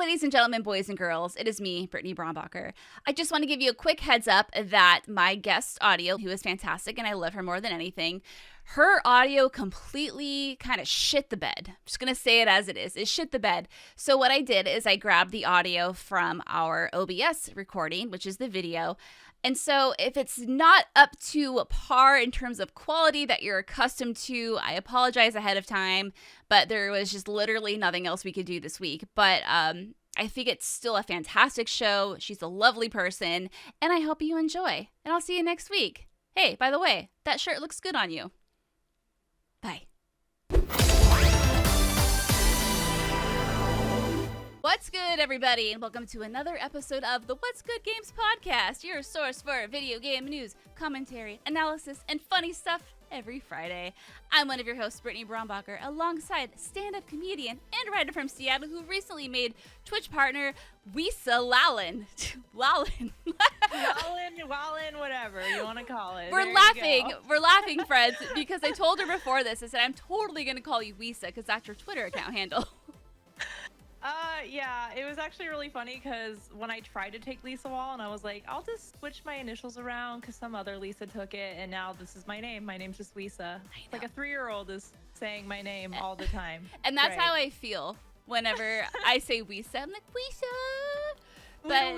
ladies and gentlemen, boys and girls, it is me, Brittany Brombacher. I just want to give you a quick heads up that my guest audio, who is fantastic and I love her more than anything, her audio completely kind of shit the bed. I'm just going to say it as it is. It shit the bed. So what I did is I grabbed the audio from our OBS recording, which is the video. And so if it's not up to par in terms of quality that you're accustomed to, I apologize ahead of time, but there was just literally nothing else we could do this week. But I think it's still a fantastic show. She's a lovely person, and I hope you enjoy. And I'll see you next week. Hey, by the way, that shirt looks good on you. Bye. What's good, everybody, and welcome to another episode of the What's Good Games podcast, your source for video game news, commentary, analysis, and funny stuff every Friday. I'm one of your hosts, Brittany Brombacher, alongside stand-up comedian and writer from Seattle who recently made Twitch partner Lisa Wallen. Wallen, whatever you want to call it. We're laughing, friends, because I told her before this, I said, I'm totally going to call you Lisa because that's your Twitter account handle. Yeah, it was actually really funny because when I tried to take Lisa Wallen, I was like, I'll just switch my initials around because some other Lisa took it, and now this is my name. My name's just Lisa. Like a 3-year-old is saying my name all the time. And that's how I feel whenever I say Lisa. I'm like, Lisa. But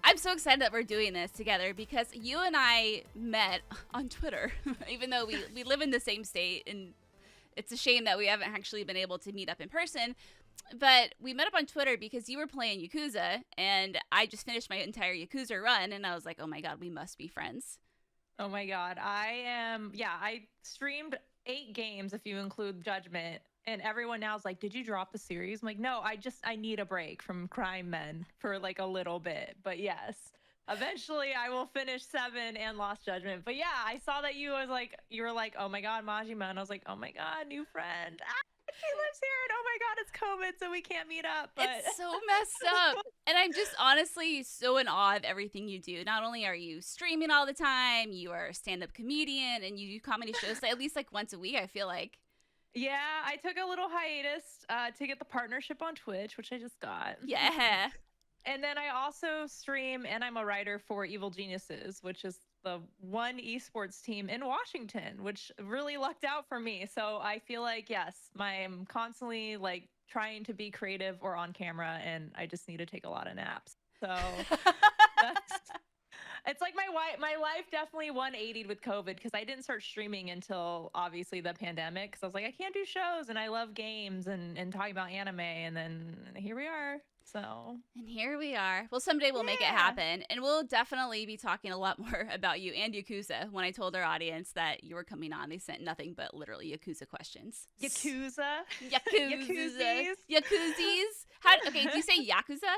I'm so excited that we're doing this together because you and I met on Twitter, even though we live in the same state, and it's a shame that we haven't actually been able to meet up in person, but we met up on Twitter because you were playing Yakuza, and I just finished my entire Yakuza run, and I was like, oh my god, we must be friends. Oh my god, I streamed 8 games if you include Judgment, and everyone now is like, did you drop the series? I'm like, no, I need a break from Crime Men for like a little bit, but yes. Eventually, I will finish 7 and Lost Judgment. But yeah, I saw that you were like, oh my god, Majima. And I was like, oh my god, new friend. She lives here. And oh my god, it's COVID, so we can't meet up. But it's so messed up. And I'm just honestly so in awe of everything you do. Not only are you streaming all the time, you are a stand-up comedian, and you do comedy shows at least like once a week, I feel like. Yeah, I took a little hiatus to get the partnership on Twitch, which I just got. Yeah. And then I also stream, and I'm a writer for Evil Geniuses, which is the one esports team in Washington, which really lucked out for me. So I feel like, yes, I'm constantly like trying to be creative or on camera, and I just need to take a lot of naps. So it's like my life definitely 180'd with COVID because I didn't start streaming until obviously the pandemic because I was like, I can't do shows, and I love games and talking about anime, and then here we are. And here we are. Well, someday we'll make it happen. And we'll definitely be talking a lot more about you and Yakuza. When I told our audience that you were coming on, they sent nothing but literally Yakuza questions. Yakuza? Yakuzis? Okay, do you say Yakuza?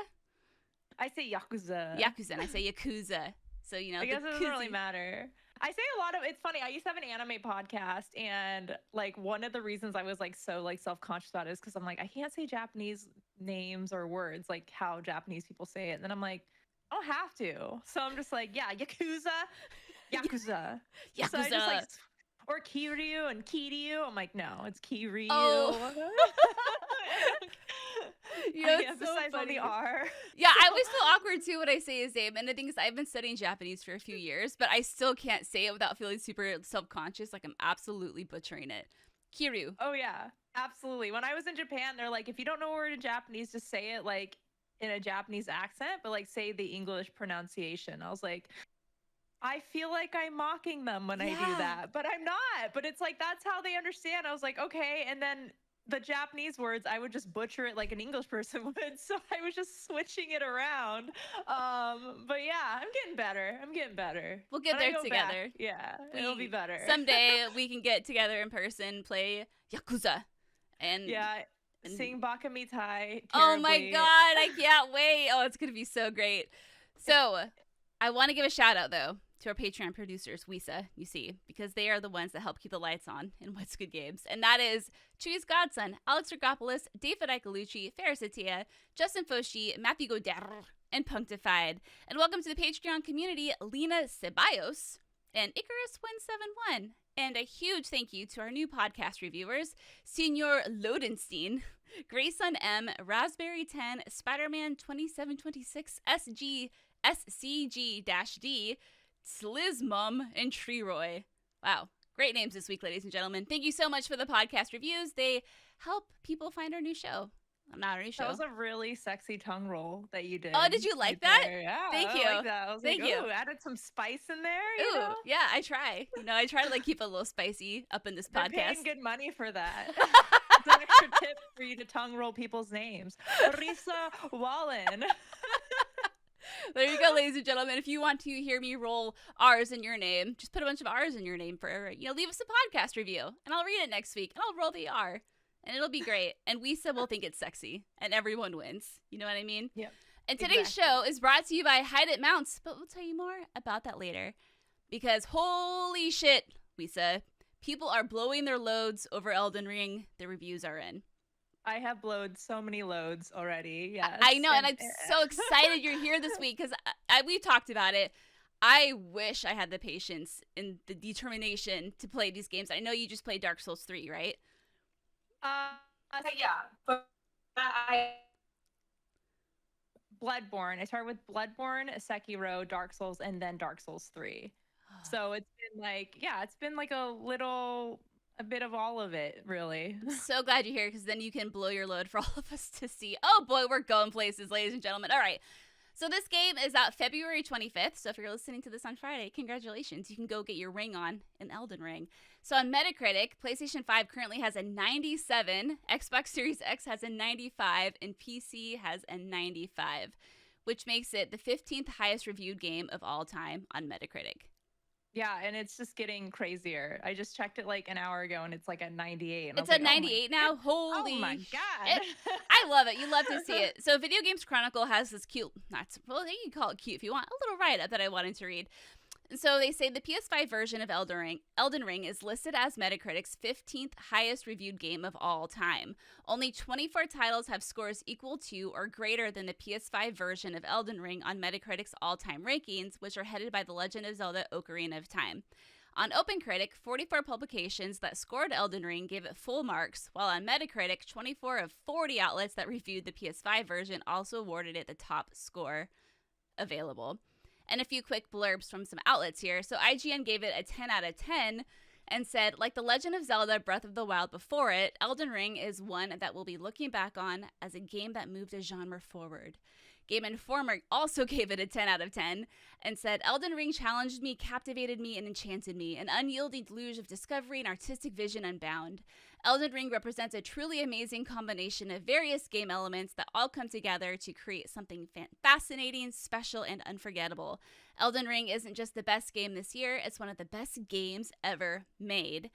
I say Yakuza. Yakuza, and I say Yakuza. So, you know. I guess it doesn't really matter. I say a lot of, it's funny, I used to have an anime podcast, and like one of the reasons I was like so like self-conscious about it is because I'm like, I can't say Japanese names or words like how Japanese people say it. And then I'm like, I don't have to. So I'm just like, yeah, Yakuza. Yakuza. So I just like, or Kiryu and Kiryu. I'm like, no, it's Kiryu. Oh. You know, I emphasize so on the R. Yeah, I always feel awkward too when I say his name. And the thing is, I've been studying Japanese for a few years, but I still can't say it without feeling super self-conscious. Like I'm absolutely butchering it. Kiryu. Oh yeah, absolutely. When I was in Japan, they're like, if you don't know a word in Japanese, just say it like in a Japanese accent, but like say the English pronunciation. I was like, I feel like I'm mocking them when I do that, but I'm not. But it's like, that's how they understand. I was like, okay. And then the Japanese words, I would just butcher it like an English person would. So I was just switching it around. But yeah, I'm getting better. We'll get there together. Yeah, it'll be better. Someday we can get together in person, play Yakuza. And sing Baka Mitai. Oh my god, I can't wait. Oh, it's going to be so great. So I want to give a shout out though to our Patreon producers, Wisa, you see, because they are the ones that help keep the lights on in What's Good Games. And that is Chewy's Godson, Alex Rigopulos, David Iacolucci, Faris Attieh, Justin Foshee, Matthew Goderre, and Punkdefied. And welcome to the Patreon community, Lena Ceballos and Icarus171. And a huge thank you to our new podcast reviewers, Senior Lodenstein, Grayson M, Raspberry 10, Spider-Man 2726 SG, SCG-D, Slizmum, and Treeroy. Wow. Great names this week, ladies and gentlemen. Thank you so much for the podcast reviews. They help people find our new show. Not our new show. That was a really sexy tongue roll that you did. Oh, did you like that? Yeah. Thank you. I like that. I was Thank like, you. ooh, added some spice in there. Ooh, You know? yeah, I try. I try to like keep it a little spicy up in this They're podcast. paying good money for that. It's an extra tip for you to tongue roll people's names. Lisa Wallen. There you go, ladies and gentlemen. If you want to hear me roll R's in your name, just put a bunch of R's in your name for, leave us a podcast review, and I'll read it next week, and I'll roll the R, and it'll be great. And Lisa will think it's sexy, and everyone wins. You know what I mean? Yep. And today's show is brought to you by Hide It Mounts, but we'll tell you more about that later. Because holy shit, Lisa, people are blowing their loads over Elden Ring. The reviews are in. I have blowed so many loads already. Yes. I know, and I'm so excited you're here this week because we talked about it. I wish I had the patience and the determination to play these games. I know you just played Dark Souls 3, right? Yeah, but Bloodborne. I started with Bloodborne, Sekiro, Dark Souls, and then Dark Souls 3. So it's been like a bit of all of it, really. So glad you're here because then you can blow your load for all of us to see. Oh boy, we're going places, ladies and gentlemen. All right. So this game is out February 25th. So if you're listening to this on Friday, congratulations. You can go get your ring on in Elden Ring. So on Metacritic, PlayStation 5 currently has a 97, Xbox Series X has a 95, and PC has a 95, which makes it the 15th highest reviewed game of all time on Metacritic. Yeah, and it's just getting crazier. I just checked it like an hour ago, and it's like at 98. And it's at 98 now? Holy Oh my god. I love it. You love to see it. So Video Games Chronicle has this cute, you can call it cute if you want, a little write-up that I wanted to read. So they say the PS5 version of Elden Ring is listed as Metacritic's 15th highest reviewed game of all time. Only 24 titles have scores equal to or greater than the PS5 version of Elden Ring on Metacritic's all-time rankings, which are headed by The Legend of Zelda: Ocarina of Time. On OpenCritic, 44 publications that scored Elden Ring gave it full marks, while on Metacritic, 24 of 40 outlets that reviewed the PS5 version also awarded it the top score available. And a few quick blurbs from some outlets here. So IGN gave it a 10 out of 10 and said, like The Legend of Zelda Breath of the Wild before it, Elden Ring is one that we'll be looking back on as a game that moved a genre forward. Game Informer also gave it a 10 out of 10 and said, Elden Ring challenged me, captivated me, and enchanted me, an unyielding deluge of discovery and artistic vision unbound. Elden Ring represents a truly amazing combination of various game elements that all come together to create something fascinating, special, and unforgettable. Elden Ring isn't just the best game this year, it's one of the best games ever made.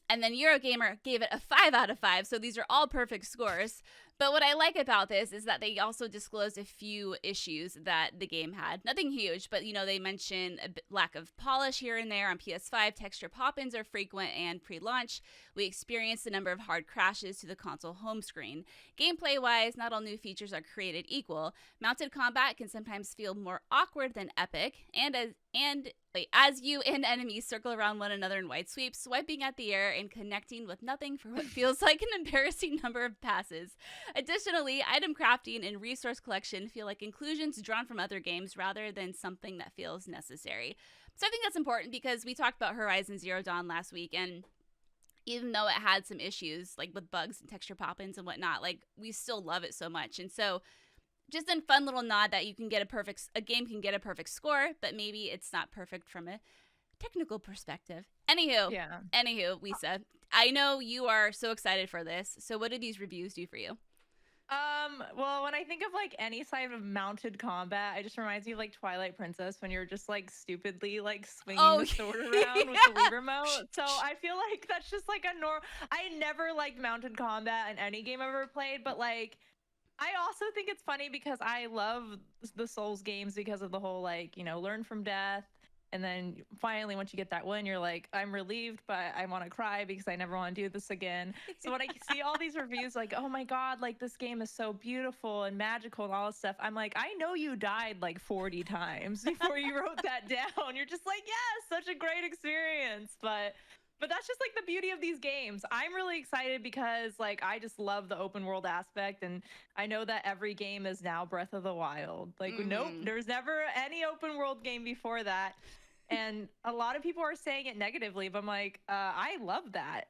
And then Eurogamer gave it a 5 out of 5, so these are all perfect scores. But what I like about this is that they also disclosed a few issues that the game had. Nothing huge, but they mention a lack of polish here and there on PS5. Texture pop-ins are frequent and pre-launch. We experienced a number of hard crashes to the console home screen. Gameplay-wise, not all new features are created equal. Mounted combat can sometimes feel more awkward than epic, as you and enemies circle around one another in wide sweeps, swiping at the air and connecting with nothing for what feels like an embarrassing number of passes. Additionally, item crafting and resource collection feel like inclusions drawn from other games rather than something that feels necessary. So I think that's important because we talked about Horizon Zero Dawn last week, and even though it had some issues like with bugs and texture pop-ins and whatnot, we still love it so much. And so just a fun little nod that a game can get a perfect score, but maybe it's not perfect from a technical perspective. Anywho, Lisa, I know you are so excited for this. So what do these reviews do for you? Well, when I think of any side of mounted combat, it just reminds me of Twilight Princess when you're just stupidly swinging the sword around with the Wii remote. So I feel like that's just I never liked mounted combat in any game I've ever played, but I also think it's funny because I love the Souls games because of the whole learn from death. And then finally, once you get that win, you're like, I'm relieved, but I want to cry because I never want to do this again. So when I see all these reviews oh my God, this game is so beautiful and magical and all this stuff, I'm like, I know you died 40 times before you wrote that down. You're just yes, such a great experience. But But that's just like the beauty of these games. I'm really excited because like I just love the open world aspect, and I know that every game is now Breath of the Wild. Like nope, there's never any open world game before that. And a lot of people are saying it negatively, but I'm like, I love that.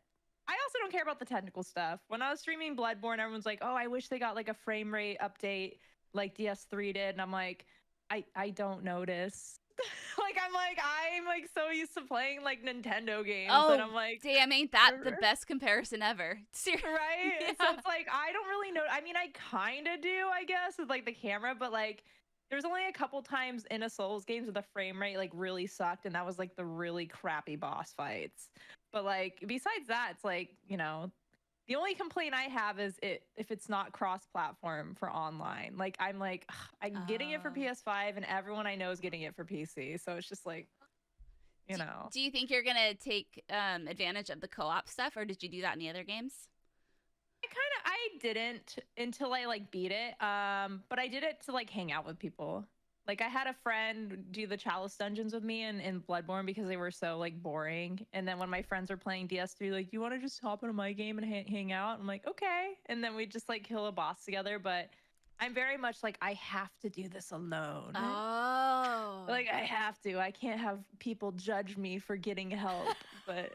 I also don't care about the technical stuff. When I was streaming Bloodborne, everyone's like, oh, I wish they got like a frame rate update like DS3 did. And I'm like, I don't notice. I'm like so used to playing like Nintendo games, and I'm like, damn, ain't that the best comparison ever? Seriously. Right? Yeah. So it's like I don't really know. I mean, I kind of do, I guess, with like the camera, but like there's only a couple times in a Souls games where the frame rate like really sucked, and that was like the really crappy boss fights. But like besides that, it's like, you know, the only complaint I have is if it's not cross-platform for online. Like I'm like, I'm getting it for PS5, and everyone I know is getting it for PC. So it's just like, you know. Do you think you're gonna take advantage of the co-op stuff, or did you do that in the other games? I didn't until I like beat it. But I did it to like hang out with people. Like I had a friend do the Chalice dungeons with me in Bloodborne because they were so like boring. And then when my friends were playing DS3, like, you want to just hop into my game and hang out? I'm like, okay. And then we just like kill a boss together. But I'm very much like, I have to do this alone. Oh. Like I have to. I can't have people judge me for getting help. But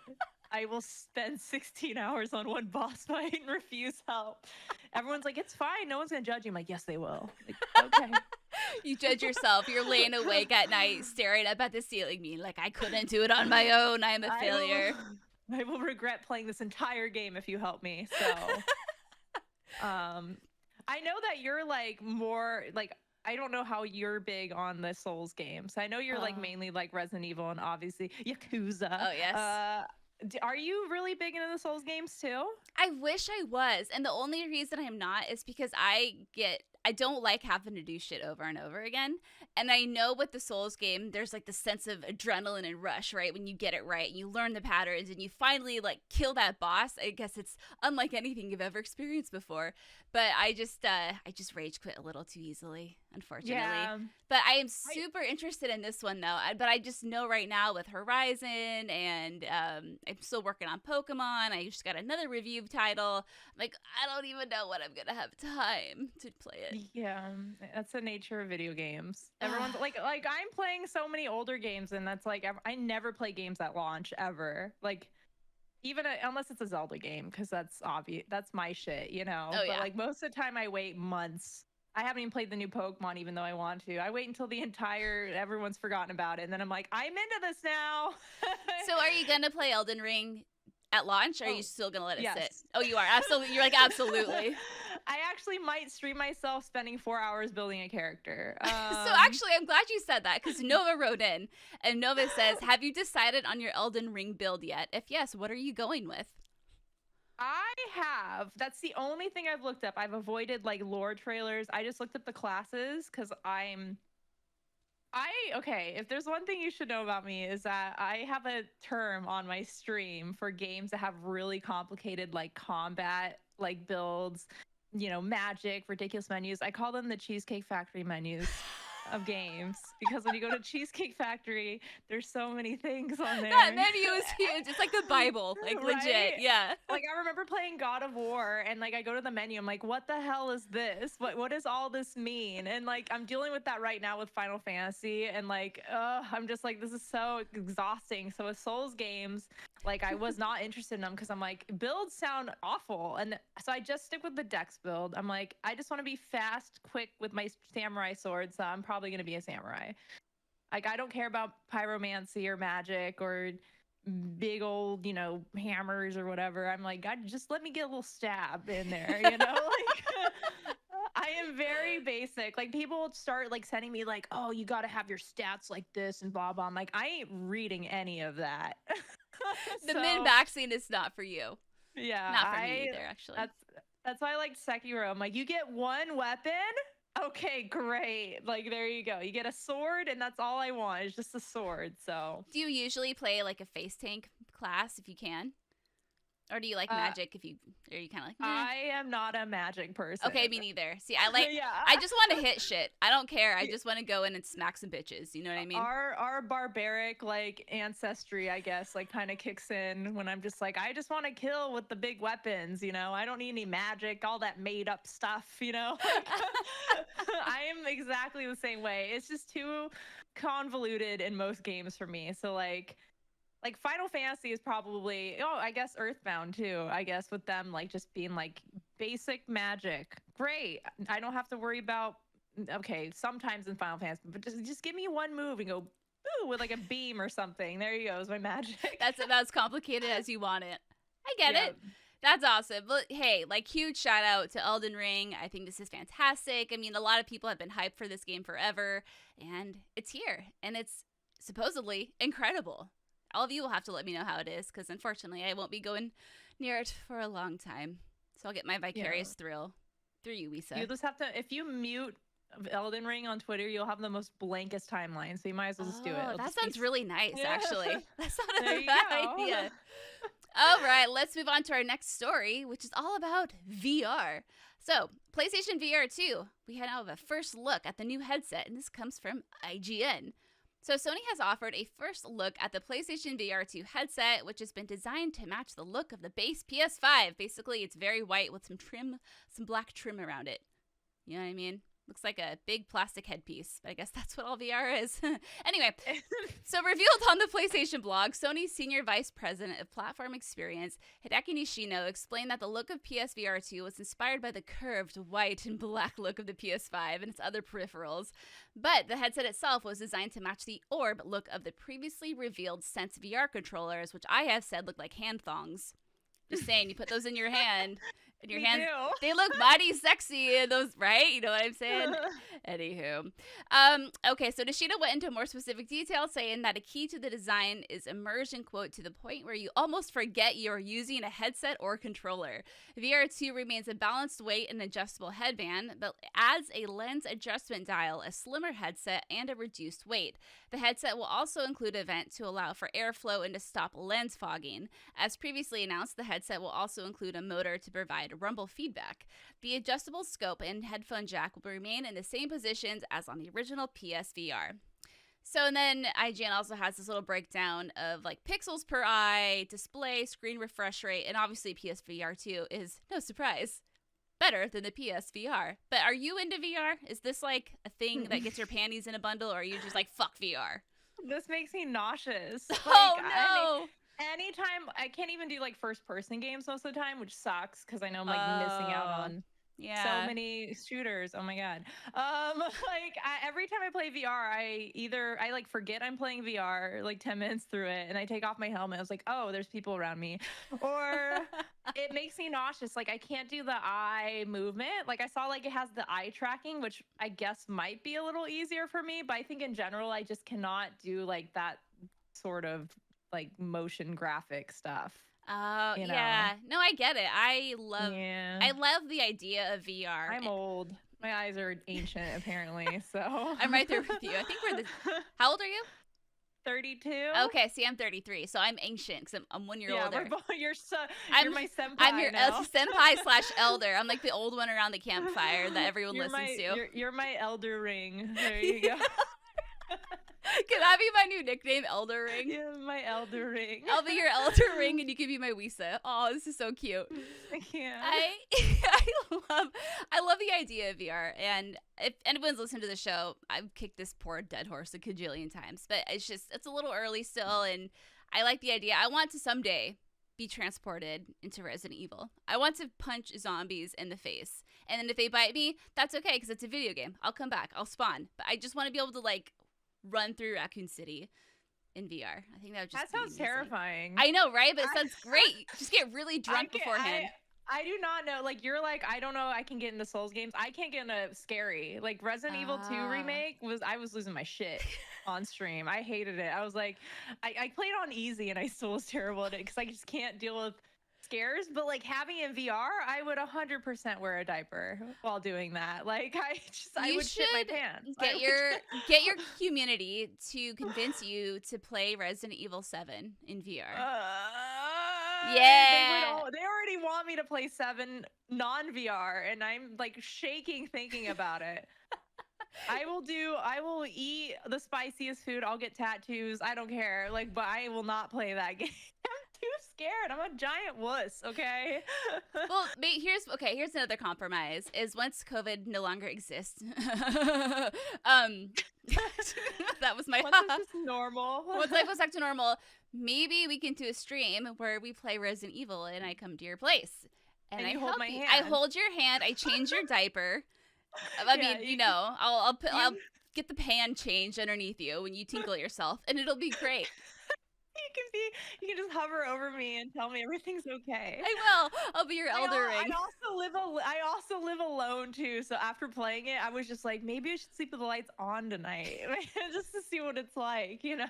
I will spend 16 hours on one boss fight and refuse help. Everyone's like, it's fine. No one's going to judge you. I'm like, yes, they will. Like, okay. You judge yourself. You're laying awake at night, staring up at the ceiling, being like, I couldn't do it on my own. I'm a failure. I will regret playing this entire game if you help me. So, I know that you're like more like, I don't know how you're big on the Souls games. I know you're like mainly like Resident Evil and obviously Yakuza. Oh, yes. Are you really big into the Souls games too? I wish I was. And the only reason I'm not is because I don't like having to do shit over and over again. And I know with the Souls game, there's like the sense of adrenaline and rush, right? When you get it right, you learn the patterns and you finally like kill that boss. I guess it's unlike anything you've ever experienced before. But I just rage quit a little too easily, unfortunately. Yeah. But I am super interested in this one though. But I just know right now with Horizon and I'm still working on Pokemon. I just got another review title. I'm like, I don't even know when I'm gonna have time to play it. Yeah, that's the nature of video games. Everyone's like I'm playing so many older games, and that's like I never play games at launch ever. Like even unless it's a Zelda game, because that's obvious. That's my shit, you know. Oh, yeah. But like most of the time, I wait months. I haven't even played the new Pokemon, even though I want to. I wait until everyone's forgotten about it, and then I'm like, I'm into this now. So are you gonna play Elden Ring at launch, or are you still gonna let it sit? Yes. Oh, you are. Absolutely. You're like, absolutely. I actually might stream myself spending 4 hours building a character. So actually, I'm glad you said that, because Nova wrote in, and Nova says, have you decided on your Elden Ring build yet? If yes, what are you going with? I have. That's the only thing I've looked up. I've avoided like lore trailers. I just looked up the classes because okay, if there's one thing you should know about me is that I have a term on my stream for games that have really complicated like combat like builds, you know, magic, ridiculous menus. I call them the Cheesecake Factory menus of games, because when you go to Cheesecake Factory, there's so many things on there. That menu is huge. It's like the Bible, like Right? legit. Yeah. Like I remember playing God of War, and like I go to the menu, I'm like, what the hell is this? What does all this mean? And like I'm dealing with that right now with Final Fantasy, and like I'm just like, this is so exhausting. So with Souls games, like I was not interested in them because I'm like, builds sound awful. And so I just stick with the Dex build. I'm like, I just want to be fast, quick with my samurai sword, so I'm probably going to be a samurai. Like I don't care about pyromancy or magic or big old, you know, hammers or whatever. I'm like, God, just let me get a little stab in there, you know? Like I am very basic. Like people start like sending me like, oh, you got to have your stats like this and blah blah. I'm like, I ain't reading any of that. The min-maxing is not for you. Yeah, not for me either, actually. That's why I like Sekiro. I'm like, you get one weapon. Okay, great. Like there you go. You get a sword, and that's all I want is just a sword. So do you usually play like a face tank class if you can? Or do you like magic? Are you kind of like, meh? I am not a magic person. Okay, me neither. See, I like, Yeah. I just want to hit shit. I don't care. I just want to go in and smack some bitches. You know what I mean? Our barbaric like ancestry, I guess, like kind of kicks in when I'm just like, I just want to kill with the big weapons, you know. I don't need any magic, all that made up stuff, you know. I am exactly the same way. It's just too convoluted in most games for me. So like Final Fantasy is probably, I guess EarthBound too, I guess, with them like just being like basic magic. Great. I don't have to worry about, okay, sometimes in Final Fantasy, but just give me one move and go ooh with like a beam or something. There you go, is my magic. That's about as complicated as you want it. I get it. That's awesome. But hey, like, huge shout out to Elden Ring. I think this is fantastic. I mean, a lot of people have been hyped for this game forever, and it's here, and it's supposedly incredible. All of you will have to let me know how it is, because unfortunately I won't be going near it for a long time. So I'll get my vicarious thrill through you, Lisa. You just have to, if you mute Elden Ring on Twitter, you'll have the most blankest timeline, so you might as well just do it. That sounds really nice, actually. That's not a you bad go. idea. All right, let's move on to our next story, which is all about VR. So, PlayStation VR2, we now have a first look at the new headset, and this comes from IGN. So Sony has offered a first look at the PlayStation VR2 headset, which has been designed to match the look of the base PS5. Basically, it's very white with some black trim around it. You know what I mean? Looks like a big plastic headpiece, but I guess that's what all VR is. Anyway, so revealed on the PlayStation blog, Sony's Senior Vice President of Platform Experience, Hideki Nishino, explained that the look of PSVR 2 was inspired by the curved white and black look of the PS5 and its other peripherals, but the headset itself was designed to match the orb look of the previously revealed Sense VR controllers, which I have said look like hand thongs. Just saying, you put those in your hand, and your hands, they look mighty sexy in those, right? You know what I'm saying? Anywho. Okay, so Nishida went into more specific detail, saying that a key to the design is immersion, quote, to the point where you almost forget you're using a headset or controller. VR2 remains a balanced weight and adjustable headband, but adds a lens adjustment dial, a slimmer headset, and a reduced weight. The headset will also include a vent to allow for airflow and to stop lens fogging. As previously announced, the headset will also include a motor to provide rumble feedback. The adjustable scope and headphone jack will remain in the same positions as on the original PSVR. So and then IGN also has this little breakdown of like pixels per eye, display, screen refresh rate, and obviously PSVR 2 is, no surprise, better than the PSVR. But are you into VR? Is this like a thing that gets your panties in a bundle, or are you just like, fuck VR? This makes me nauseous. Oh, no! Anytime, I can't even do like first person games most of the time, which sucks because I know I'm like missing out on so many shooters. Oh my god. Every time I play VR, I like forget I'm playing VR like 10 minutes through it, and I take off my helmet. I was like, oh, there's people around me, or it makes me nauseous. Like I can't do the eye movement. Like I saw like it has the eye tracking, which I guess might be a little easier for me, but I think in general I just cannot do like that sort of like motion graphic stuff. Oh, yeah. No, I get it. I love the idea of VR. I'm old. My eyes are ancient, apparently, so. I'm right there with you. I think how old are you? 32. Okay, see, I'm 33, so I'm ancient because I'm 1 year older. You're my senpai. I'm your senpai/elder. I'm like the old one around the campfire that everyone listens to. You're my Elder Ring. There you go. Can that be my new nickname, Elder Ring? Yeah, my Elder Ring. I'll be your Elder Ring, and you can be my Wisa. Oh, this is so cute. Yeah. I love the idea of VR, and if anyone's listened to the show, I've kicked this poor dead horse a cajillion times, but it's a little early still, and I like the idea. I want to someday be transported into Resident Evil. I want to punch zombies in the face, and then if they bite me, that's okay because it's a video game. I'll come back. I'll spawn, but I just want to be able to like run through Raccoon City in VR. I think that would just sounds terrifying. I know, right? But it sounds great. Just get really drunk beforehand. I do not know. Like you're like, I don't know. I can get into Souls games. I can't get into scary. Like Resident Evil 2 remake I was losing my shit on stream. I hated it. I was like, I played on easy and I still was terrible at it because I just can't deal with scares. But like having it in VR, I would 100% wear a diaper while doing that. Like I would shit my pants. Get your community to convince you to play Resident Evil 7 in VR. Yeah. They already want me to play 7 non-VR, and I'm like shaking thinking about it. I will eat the spiciest food. I'll get tattoos. I don't care. Like, but I will not play that game. I'm too scared. I'm a giant wuss, okay? Well, here's another compromise is once COVID no longer exists. That was my Once it's just normal. Once life goes back to normal, maybe we can do a stream where we play Resident Evil and I come to your place. And I hold my hand. I hold your hand, I change your diaper. I mean, I'll get the pan changed underneath you when you tinkle yourself, and it'll be great. You can just hover over me and tell me everything's okay. I will. I'll be your Elden Ring. I also live alone too. So after playing it, I was just like, maybe I should sleep with the lights on tonight, just to see what it's like, you know.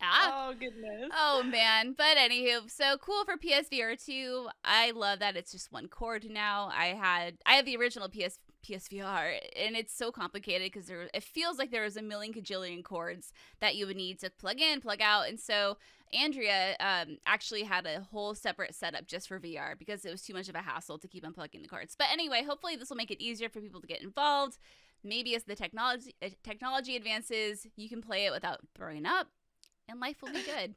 Oh goodness. Oh man. But anywho, so cool for PSVR 2. I love that it's just one cord now. I have the original PSVR, and it's so complicated because it feels like there was a million cajillion cords that you would need to plug in, plug out. And so Andrea actually had a whole separate setup just for VR because it was too much of a hassle to keep unplugging the cords. But anyway, hopefully this will make it easier for people to get involved. Maybe as the technology advances, you can play it without throwing up, and life will be good.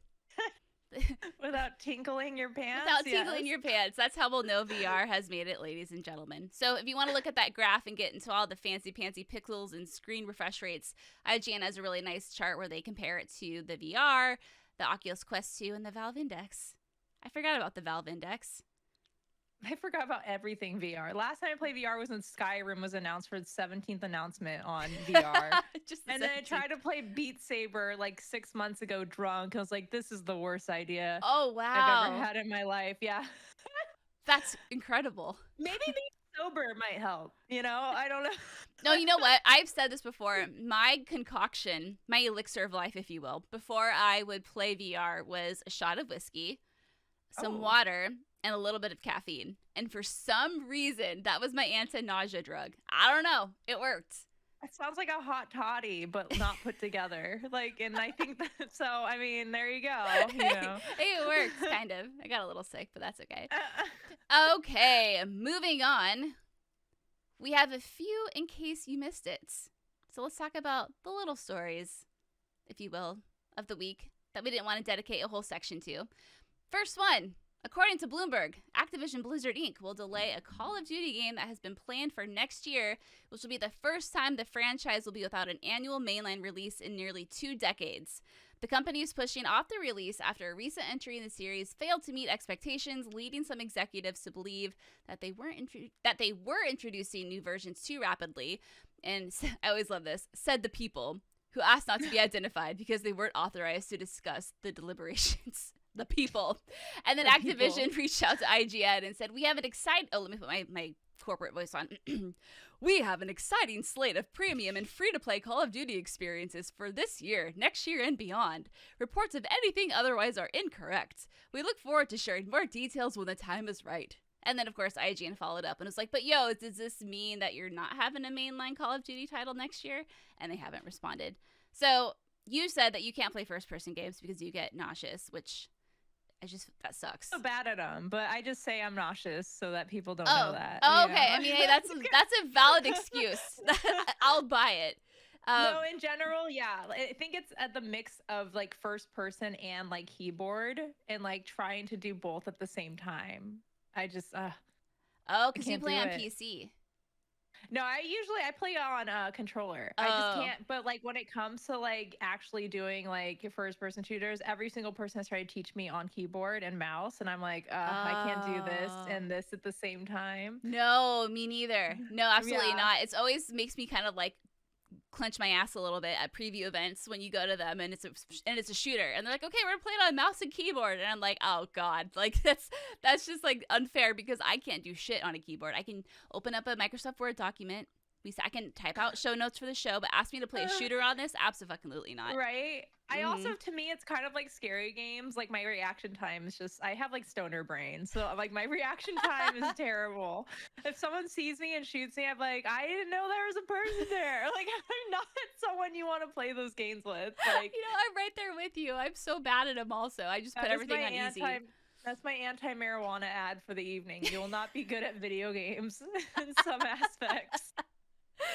Without tinkling your pants? Without tinkling your pants. That's how we'll know VR has made it, ladies and gentlemen. So if you want to look at that graph and get into all the fancy pixels and screen refresh rates, IGN has a really nice chart where they compare it to the VR, the Oculus Quest 2, and the Valve Index. I forgot about the Valve Index. I forgot about everything VR. Last time I played VR was when Skyrim was announced for its 17th announcement on VR. And then I tried to play Beat Saber like 6 months ago drunk. I was like, this is the worst idea I've ever had in my life. Yeah. That's incredible. Maybe being sober might help. You know, I don't know. No, you know what? I've said this before. My concoction, my elixir of life, if you will, before I would play VR was a shot of whiskey, some water, and a little bit of caffeine. And for some reason, that was my anti-nausea drug. I don't know. It worked. It sounds like a hot toddy, but not put together. Like, and I think that, so, I mean, there you go. You know. It works, kind of. I got a little sick, but that's okay. Okay, moving on. We have a few in case you missed it. So let's talk about the little stories, if you will, of the week that we didn't want to dedicate a whole section to. First one. According to Bloomberg, Activision Blizzard Inc. will delay a Call of Duty game that has been planned for next year, which will be the first time the franchise will be without an annual mainline release in nearly 2 decades. The company is pushing off the release after a recent entry in the series failed to meet expectations, leading some executives to believe that they were introducing new versions too rapidly. And I always love this, said the people, who asked not to be identified because they weren't authorized to discuss the deliberations. The people. And then Activision reached out to IGN and said, we have an exciting... Oh, let me put my corporate voice on. We have an exciting slate of premium and free-to-play Call of Duty experiences for this year, next year, and beyond. Reports of anything otherwise are incorrect. We look forward to sharing more details when the time is right. And then, of course, IGN followed up and was like, but yo, does this mean that you're not having a mainline Call of Duty title next year? And they haven't responded. So you said that you can't play first-person games because you get nauseous, which... that sucks. I'm so bad at them, but I just say I'm nauseous so that people don't know that. Oh, okay. I mean, hey, that's a valid excuse. I'll buy it. No, in general, yeah. I think it's at the mix of like first person and like keyboard and like trying to do both at the same time. I just because you play on PC. No, I play on a controller. I just can't. But like when it comes to like actually doing like first person shooters, every single person has tried to teach me on keyboard and mouse, and I'm like, I can't do this and this at the same time. No, me neither. No, absolutely not. It's always makes me kind of like clench my ass a little bit at preview events when you go to them and it's a shooter and they're like, okay, we're gonna play it on mouse and keyboard, and I'm like, oh god, like that's just like unfair because I can't do shit on a keyboard. I can open up a Microsoft Word document, I can type out show notes for the show, but ask me to play a shooter on this, absolutely not. Right. I also, to me, it's kind of like scary games. Like my reaction time is just, I have like stoner brain. So like my reaction time is terrible. If someone sees me and shoots me, I'm like, I didn't know there was a person there. Like I'm not someone you want to play those games with. Like, I'm right there with you. I'm so bad at them also. I just put everything on easy. That's my anti-marijuana ad for the evening. You will not be good at video games in some aspects.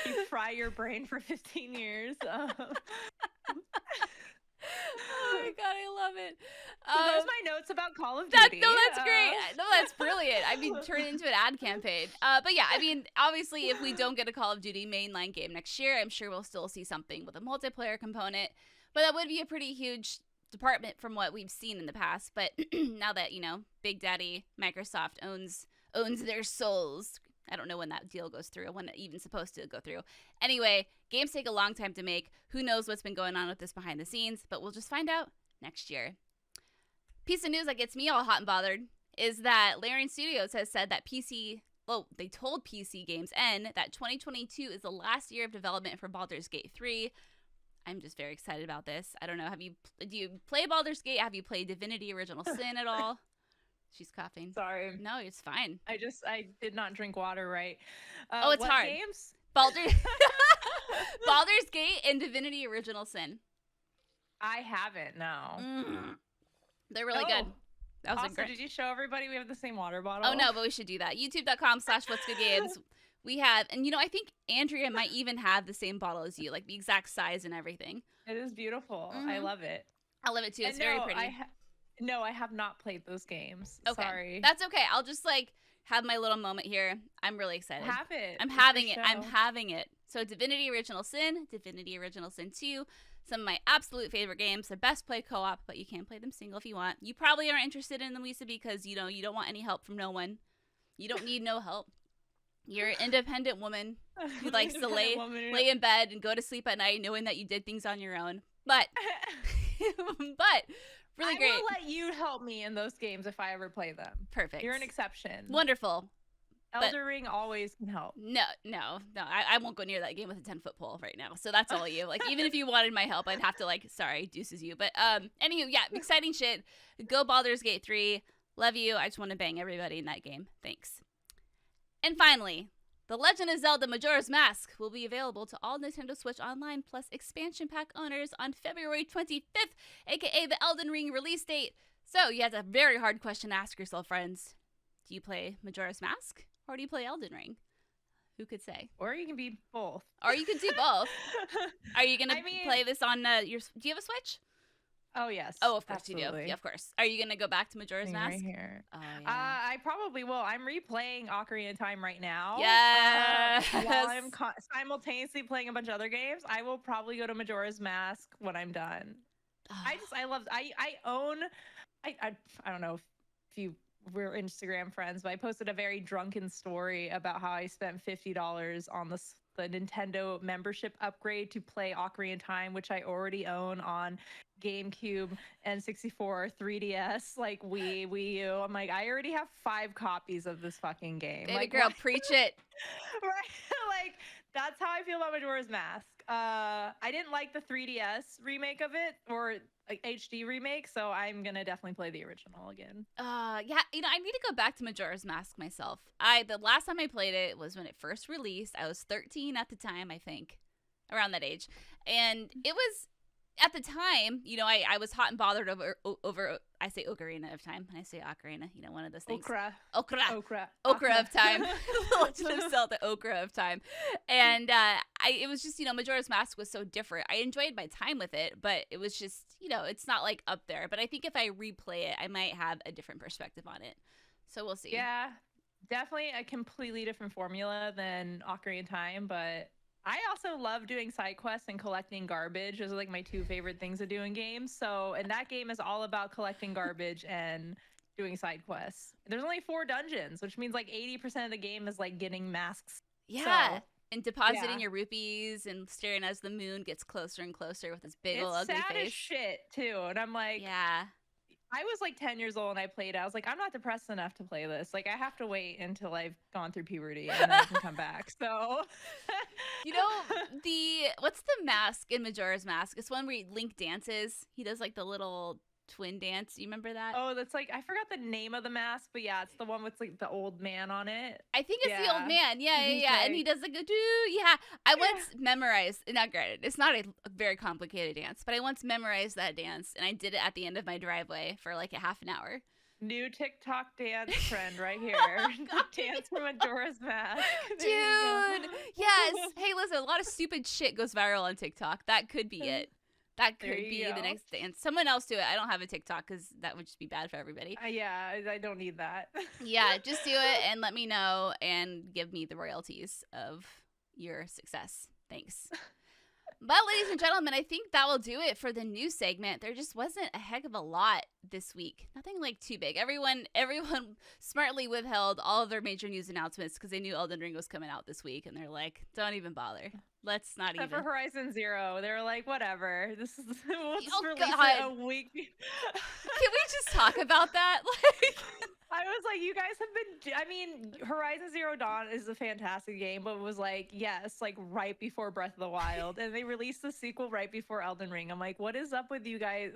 You fry your brain for 15 years. Oh my god, I love it. So those are my notes about Call of Duty. That's great. No, that's brilliant. I mean, turn it into an ad campaign. But yeah, I mean, obviously, if we don't get a Call of Duty mainline game next year, I'm sure we'll still see something with a multiplayer component. But that would be a pretty huge department from what we've seen in the past. But now that, you know, Big Daddy Microsoft owns their souls, I don't know when that deal goes through, when it's even supposed to go through. Anyway, games take a long time to make. Who knows what's been going on with this behind the scenes, but we'll just find out next year. Piece of news that gets me all hot and bothered is that Larian Studios has said that they told PC Games N that 2022 is the last year of development for Baldur's Gate 3. I'm just very excited about this. I don't know, do you play Baldur's Gate? Have you played Divinity Original Sin at all? She's coughing. Sorry. No, it's fine. I did not drink water right. It's what hard. Games? Baldur's Gate and Divinity Original Sin. I haven't, no. They're really good. That was also, great. Did you show everybody we have the same water bottle? Oh, no, but we should do that. YouTube.com/whatsgoodgames. We have, and you know, I think Andrea might even have the same bottle as you, like the exact size and everything. It is beautiful. I love it. I love it too. It's very pretty. No, I have not played those games. Okay. Sorry. That's okay. I'll just have my little moment here. I'm really excited. Have it. I'm having it. I'm having it. So Divinity Original Sin, Divinity Original Sin 2, some of my absolute favorite games. The best play co-op, but you can play them single if you want. You probably aren't interested in them, Lisa, because you don't want any help from no one. You don't need no help. You're an independent woman who likes to lay in bed and go to sleep at night knowing that you did things on your own. But really great. I will let you help me in those games if I ever play them. Perfect. You're an exception. Wonderful. Elden Ring always can help. No. I won't go near that game with a 10-foot pole right now. So that's all you. Like, even if you wanted my help, I'd have to sorry, deuces you. But anywho, yeah, exciting shit. Go Baldur's Gate 3. Love you. I just want to bang everybody in that game. Thanks. And finally, The Legend of Zelda Majora's Mask will be available to all Nintendo Switch Online Plus expansion pack owners on February 25th, aka the Elden Ring release date. So you have a very hard question to ask yourself, friends. Do you play Majora's Mask or do you play Elden Ring? Who could say? Or you can be both. Or you could do both. Are you going to play this on your... Do you have a Switch? Oh, yes. Oh, of course absolutely. you do. Yeah, of course. Are you going to go back to Majora's Mask? Right here. Oh, yeah. I probably will. I'm replaying Ocarina of Time right now. Yes. While I'm simultaneously playing a bunch of other games, I will probably go to Majora's Mask when I'm done. I don't know if you were Instagram friends, but I posted a very drunken story about how I spent $50 on the Nintendo membership upgrade to play Ocarina of Time, which I already own on GameCube, N64, 3DS, like Wii U. I'm like, I already have 5 copies of this fucking game. Baby like, girl, what? preach it. Right? Like, that's how I feel about Majora's Mask. I didn't like the 3DS remake of it, or like HD remake, so I'm gonna definitely play the original again. Yeah, you know, I need to go back to Majora's Mask myself. The last time I played it was when it first released. I was 13 at the time, I think, around that age, and it was at the time, you know, I was hot and bothered over. I say Ocarina of Time, and I say Ocarina. You know, one of those things. Okra of Time. Legend of Zelda, Okra of Time, and it was just, you know, Majora's Mask was so different. I enjoyed my time with it, but it was just, you know, it's not like up there. But I think if I replay it, I might have a different perspective on it. So we'll see. Yeah, definitely a completely different formula than Ocarina of Time, but I also love doing side quests and collecting garbage. Those are like my 2 favorite things to do in games. So, and that game is all about collecting garbage and doing side quests. There's only 4 dungeons, which means like 80% of the game is like getting masks. Yeah. So, and depositing your rupees and staring as the moon gets closer and closer with this big old ugly face. It's sad as shit too. And I'm like, yeah. I was like 10 years old and I played it. I was like, I'm not depressed enough to play this. Like, I have to wait until I've gone through puberty and then I can come back. So, you know, what's the mask in Majora's Mask? It's one where Link dances. He does like the little twin dance. You remember that? Oh, that's like, I forgot the name of the mask, but yeah, it's the one with like the old man on it. I think it's the old man. Yeah. Like, and he does like a do. Yeah. I once memorized, not granted, it's not a very complicated dance, but I once memorized that dance and I did it at the end of my driveway for like a half an hour. New TikTok dance trend right here. Dance from Majora's Mask. Dude, yes. Hey, listen, a lot of stupid shit goes viral on TikTok. That could be it. That could be the next dance. Someone else do it. I don't have a TikTok because that would just be bad for everybody. Yeah, I don't need that. Yeah, just do it and let me know and give me the royalties of your success. Thanks. But ladies and gentlemen, I think that will do it for the news segment. There just wasn't a heck of a lot this week. Nothing like too big. Everyone smartly withheld all of their major news announcements because they knew Elden Ring was coming out this week, and they're like, "Don't even bother. Let's not Except even." for Horizon Zero, they were like, "Whatever. This is we'll just release God. it a week." Can we just talk about that? I was like, you guys have been. I mean, Horizon Zero Dawn is a fantastic game, but it was like, yes, like right before Breath of the Wild, and they released the sequel right before Elden Ring. I'm like, what is up with you guys?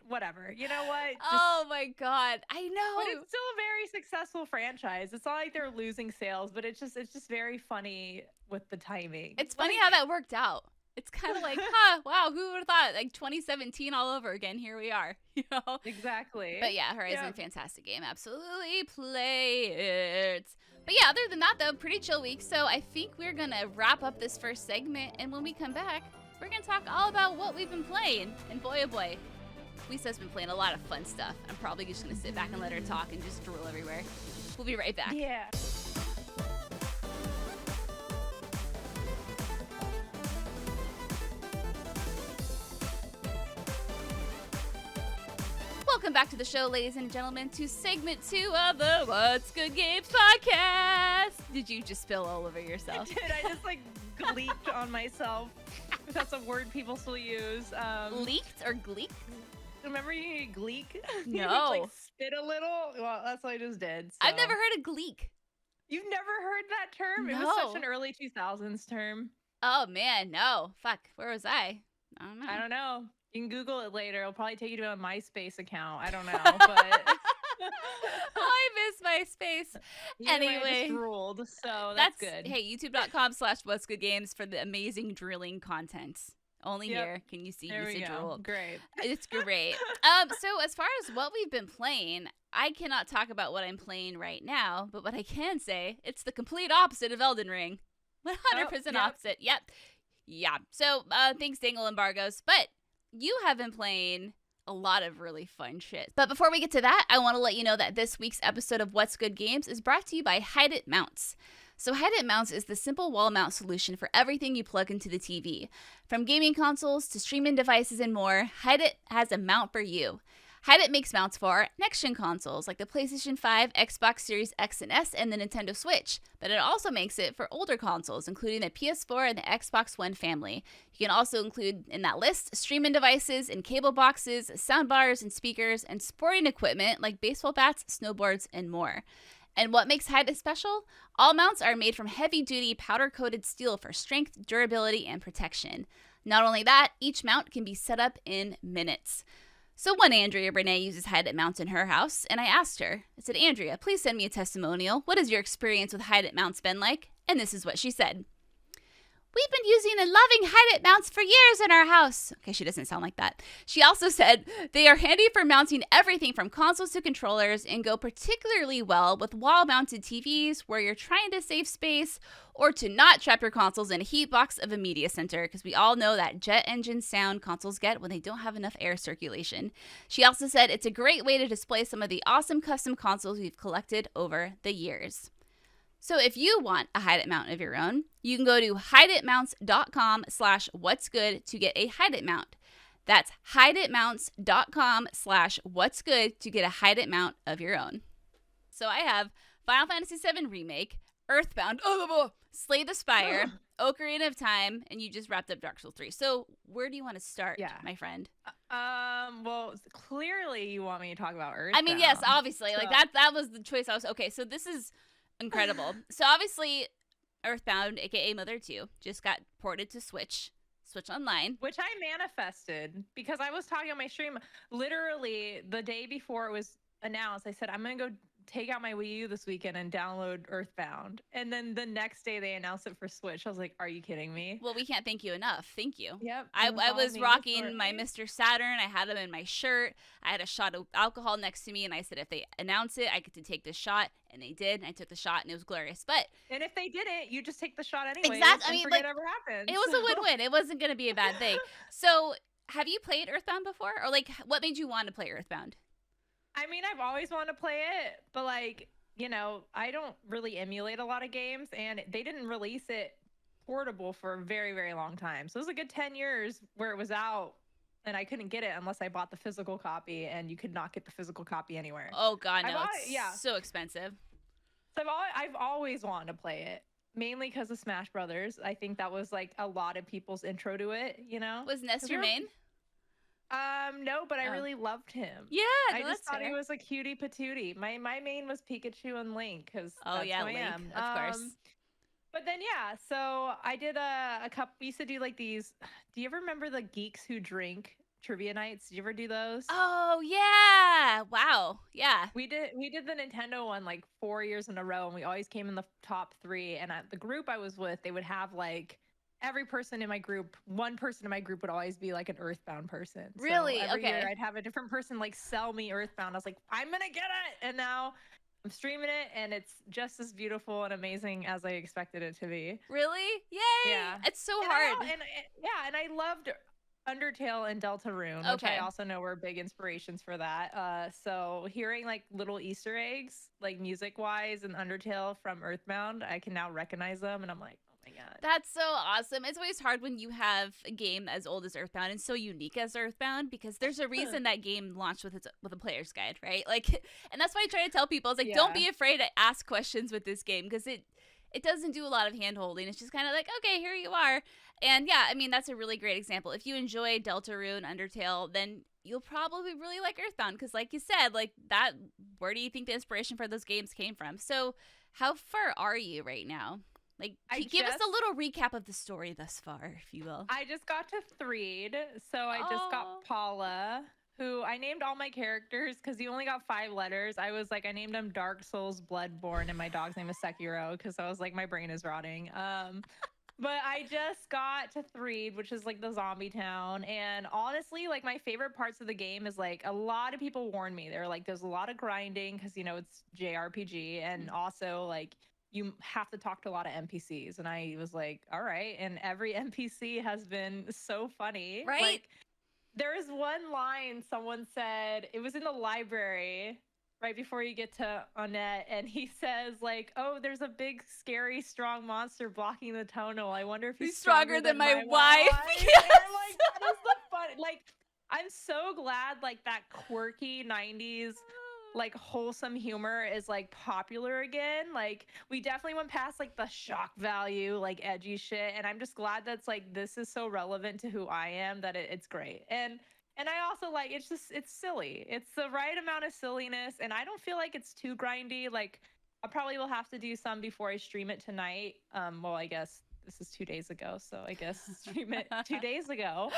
Whatever. You know what? Oh my God, I know. But it's still a very successful franchise. It's not like they're losing sales, but it's just very funny with the timing. It's funny how that worked out. It's kind of like, wow, who would have thought? Like 2017 all over again. Here we are, you know? Exactly. But yeah, Horizon, fantastic game. Absolutely play it. But yeah, other than that, though, pretty chill week. So I think we're going to wrap up this first segment. And when we come back, we're going to talk all about what we've been playing. And boy, oh boy, Lisa's been playing a lot of fun stuff. I'm probably just going to sit back and let her talk and just drool everywhere. We'll be right back. Yeah. Welcome back to the show, ladies and gentlemen, to segment 2 of the What's Good Games podcast. Did you just spill all over yourself? I did. I just like gleeked on myself. That's a word people still use. Leaked or gleeked? Remember you need gleek? No. You like spit a little? Well, that's what I just did. So. I've never heard of gleek. You've never heard that term? No. It was such an early 2000s term. Oh, man, no. Fuck, where was I? I don't know. You can Google it later. It'll probably take you to a MySpace account. I don't know, but I miss MySpace. Anyway, I just drooled, so that's good. Hey, youtube.com/What's Good Games for the amazing drilling content. Only here can you see Lisa drool. Great. It's great. So as far as what we've been playing, I cannot talk about what I'm playing right now, but what I can say, it's the complete opposite of Elden Ring. 100% opposite. Yep. Yeah. So thanks, dangle embargoes. But you have been playing a lot of really fun shit. But before we get to that, I want to let you know that this week's episode of What's Good Games is brought to you by Hide It Mounts. So Hide It Mounts is the simple wall mount solution for everything you plug into the TV. From gaming consoles to streaming devices and more, Hide It has a mount for you. Hide It makes mounts for next-gen consoles like the PlayStation 5, Xbox Series X and S, and the Nintendo Switch. But it also makes it for older consoles, including the PS4 and the Xbox One family. You can also include in that list streaming devices and cable boxes, soundbars and speakers, and sporting equipment like baseball bats, snowboards, and more. And what makes Hide It special? All mounts are made from heavy-duty powder-coated steel for strength, durability, and protection. Not only that, each mount can be set up in minutes. So one Andrea Renee uses Hide It mounts in her house, and I asked her, I said, Andrea, please send me a testimonial. What has your experience with Hide It mounts been like? And this is what she said. We've been using and loving Hide It mounts for years in our house. Okay, she doesn't sound like that. She also said they are handy for mounting everything from consoles to controllers and go particularly well with wall-mounted TVs where you're trying to save space or to not trap your consoles in a heat box of a media center because we all know that jet engine sound consoles get when they don't have enough air circulation. She also said it's a great way to display some of the awesome custom consoles we've collected over the years. So if you want a Hide It mount of your own, you can go to hideitmounts.com/what'sgood to get a Hide It mount. That's hideitmounts.com/what'sgood to get a Hide It mount of your own. So I have Final Fantasy VII Remake, EarthBound, Slay the Spire, Ocarina of Time, and you just wrapped up Dark Souls 3. So where do you want to start, my friend? Well, clearly you want me to talk about EarthBound. I mean, yes, obviously. So. Like that was the choice I was okay, so this is incredible. So obviously, EarthBound, aka Mother 2, just got ported to Switch Online. Which I manifested because I was talking on my stream literally the day before it was announced. I said, I'm going to go take out my Wii U this weekend and download EarthBound. And then the next day they announced it for Switch. I was like, are you kidding me? Well, we can't thank you enough. Thank you. Yep. I was rocking my Mr. Saturn. I had him in my shirt. I had a shot of alcohol next to me, and I said if they announce it, I get to take this shot. And they did. And I took the shot, and it was glorious. And if they didn't, you just take the shot anyway. Exactly. I mean, forget ever happened. It was a win-win. It wasn't going to be a bad thing. So, have you played EarthBound before? Or, like, what made you want to play EarthBound? I mean, I've always wanted to play it, but, like, you know, I don't really emulate a lot of games, and they didn't release it portable for a very, very long time. So it was a good 10 years where it was out, and I couldn't get it unless I bought the physical copy, and you could not get the physical copy anywhere. Oh, God, no. It's so expensive. So I've always wanted to play it, mainly because of Smash Brothers. I think that was, like, a lot of people's intro to it, you know? Was Ness your main? No, but I really loved him. Yeah, I just thought he was a cutie patootie. My main was Pikachu and Link because that's who I am. Of course. But then so I did a couple. We used to do like these. Do you ever remember the Geeks Who Drink trivia nights? Did you ever do those? Oh yeah! Wow, yeah. We did the Nintendo one like 4 years in a row, and we always came in the top 3. And the group I was with, they would have like. Every person in my group, one person in my group would always be like an EarthBound person. Really? So every year I'd have a different person like sell me EarthBound. I was like, I'm gonna get it, and now I'm streaming it, and it's just as beautiful and amazing as I expected it to be. Really? Yay! Yeah, it's so hard. And I loved Undertale and Deltarune, which I also know were big inspirations for that. So hearing like little Easter eggs, like music wise, in Undertale from EarthBound, I can now recognize them, and I'm like. God. That's so awesome. It's always hard when you have a game as old as EarthBound and so unique as EarthBound because there's a reason that game launched with a player's guide, right? Like, and that's why I try to tell people, it's like, don't be afraid to ask questions with this game because it doesn't do a lot of hand holding. It's just kind of like, okay, here you are. And yeah, I mean, that's a really great example. If you enjoy Deltarune, Undertale, then you'll probably really like EarthBound because like you said, like that, where do you think the inspiration for those games came from? So how far are you right now? Like, give us a little recap of the story thus far, if you will. I just got to Threed, so I just got Paula, who I named all my characters because he only got 5 letters. I was like, I named him Dark Souls Bloodborne, and my dog's name is Sekiro because I was like, my brain is rotting. But I just got to Threed, which is like the zombie town. And honestly, like my favorite parts of the game is like a lot of people warned me. They're like, there's a lot of grinding because, you know, it's JRPG. And also like, you have to talk to a lot of NPCs. And I was like, all right. And every NPC has been so funny. Right? Like, there is one line someone said, it was in the library right before you get to Annette. And he says like, oh, there's a big, scary, strong monster blocking the tunnel. I wonder if he's stronger than my wife. Yes. And like, that is the fun. Like, I'm so glad like that quirky 90s like wholesome humor is like popular again. Like we definitely went past like the shock value, like edgy shit. And I'm just glad that's like, this is so relevant to who I am that it's great. And I also like, it's silly. It's the right amount of silliness. And I don't feel like it's too grindy. Like I probably will have to do some before I stream it tonight. Well, I guess this is 2 days ago. So I guess stream it 2 days ago.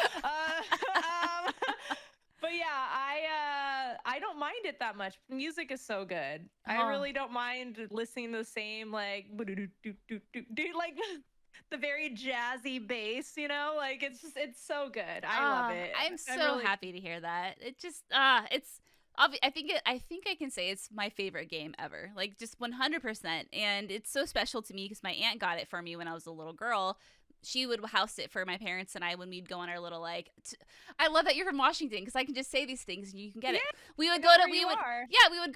But yeah, I don't mind it that much. Music is so good. I really don't mind listening to the same like like the very jazzy bass, you know? Like it's so good. I love it. I'm so happy to hear that. It just it's I think I can say it's my favorite game ever. Like just 100%. And it's so special to me because my aunt got it for me when I was a little girl. She would house it for my parents and I when we'd go on our little like. I love that you're from Washington because I can just say these things and you can get it. We would go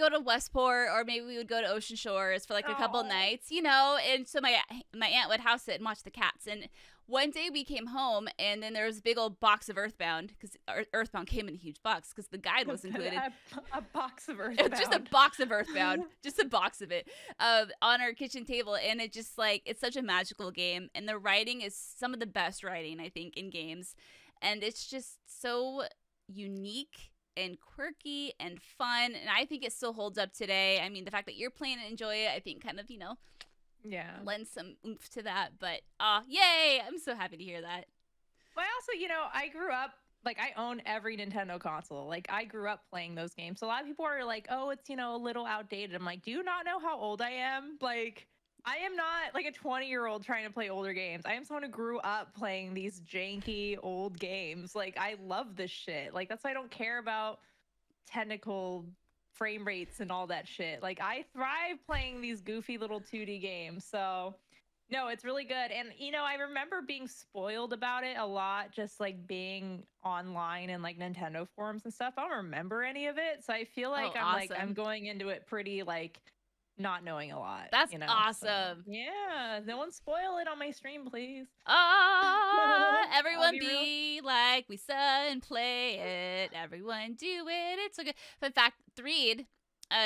to Westport or maybe we would go to Ocean Shores for like a couple nights, you know. And so my aunt would house it and watch the cats. And one day we came home and then there was a big old box of EarthBound because EarthBound came in a huge box because the guide was included. A box of EarthBound. It's just a box of EarthBound, just a box of it on our kitchen table. And it just like, it's such a magical game. And the writing is some of the best writing, I think, in games. And it's just so unique and quirky and fun. And I think it still holds up today. I mean, the fact that you're playing and enjoy it, I think kind of, you know, lends some oomph to that. But yay, I'm so happy to hear that. Well, I also, you know, I grew up like I own every Nintendo console. Like I grew up playing those games. So a lot of people are like, "Oh, it's, a little outdated." I'm like, "Do you not know how old I am?" Like I am not like a 20-year-old trying to play older games. I am someone who grew up playing these janky old games. Like I love this shit. Like that's why I don't care about technical frame rates and all that shit. Like I thrive playing these goofy little 2D games. So no, it's really good. And I remember being spoiled about it a lot, just like being online and like Nintendo forums and stuff. I don't remember any of it. So I feel like Oh, I'm awesome. going into it pretty like not knowing a lot. That's So, awesome. yeah. No one spoil it on my stream, please. Everyone be real. be like we said and play it. Everyone do it. It's so good. Fun fact, Threed